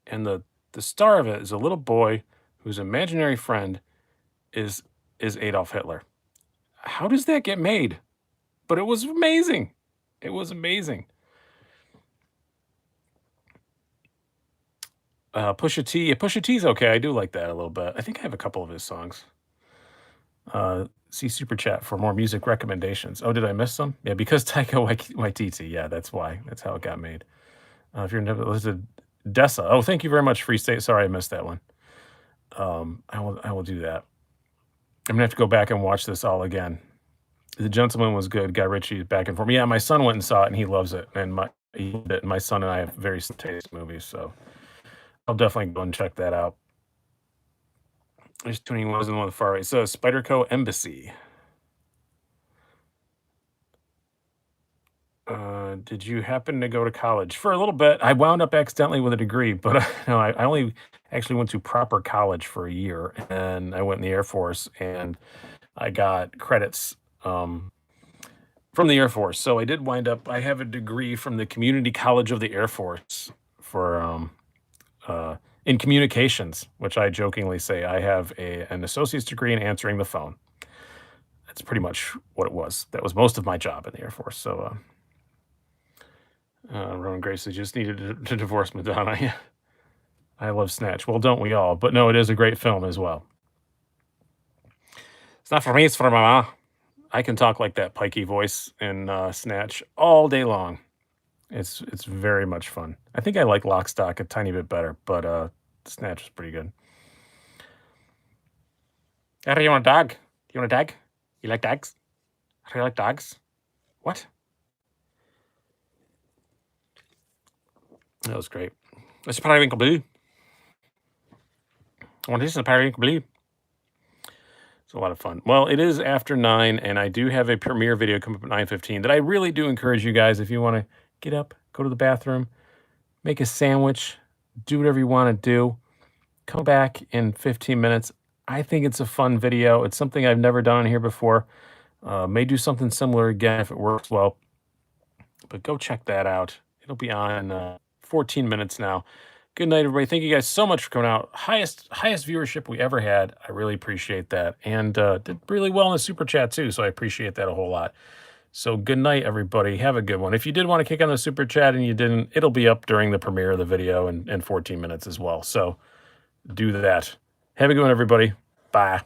and the star of it is a little boy whose imaginary friend is Adolf Hitler." How does that get made? But it was amazing. It was amazing. Pusha T. Yeah, Pusha T's okay. I do like that a little bit. I think I have a couple of his songs. See Super Chat for more music recommendations. Oh, did I miss some? Yeah, because Taika Waititi. Yeah, that's why. That's how it got made. If you're never listened, Dessa. Oh, thank you very much, Free State. Sorry, I missed that one. I will do that. I'm gonna have to go back and watch this all again. The Gentleman was good. Guy Ritchie back and forth. Yeah, my son went and saw it, and he loves it. And my son and I have very taste movies, so I'll definitely go and check that out. Just tuning wasn't on the far right. So Spyderco Embassy. Did you happen to go to college for a little bit? I wound up accidentally with a degree, but no, I only actually went to proper college for a year, and I went in the Air Force, and I got credits from the Air Force. So I did wind up. I have a degree from the Community College of the Air Force for in communications, which I jokingly say I have an associate's degree in answering the phone. That's pretty much what it was. That was most of my job in the Air Force. So. Rowan Gracie just needed to divorce Madonna. I love Snatch. Well, don't we all? But no, it is a great film as well. It's not for me, it's for Mama. I can talk like that pikey voice in Snatch all day long. It's very much fun. I think I like Lockstock a tiny bit better, but Snatch is pretty good. Hey, you want a dog? You want a dog? You like dogs? Do you like dogs? What? That was great. It's Periwinkle Blue. Well, this is Periwinkle Blue. It's a lot of fun. Well, it is after 9, and I do have a premiere video coming up at 9:15 that I really do encourage you guys, if you want to get up, go to the bathroom, make a sandwich, do whatever you want to do, come back in 15 minutes. I think it's a fun video. It's something I've never done on here before. May do something similar again if it works well. But go check that out. It'll be on 14 minutes now. Good night, everybody. Thank you guys so much for coming out. Highest viewership we ever had. I really appreciate that. And did really well in the super chat too. So I appreciate that a whole lot. So good night, everybody. Have a good one. If you did want to kick on the super chat and you didn't, it'll be up during the premiere of the video in 14 minutes as well. So do that. Have a good one, everybody. Bye.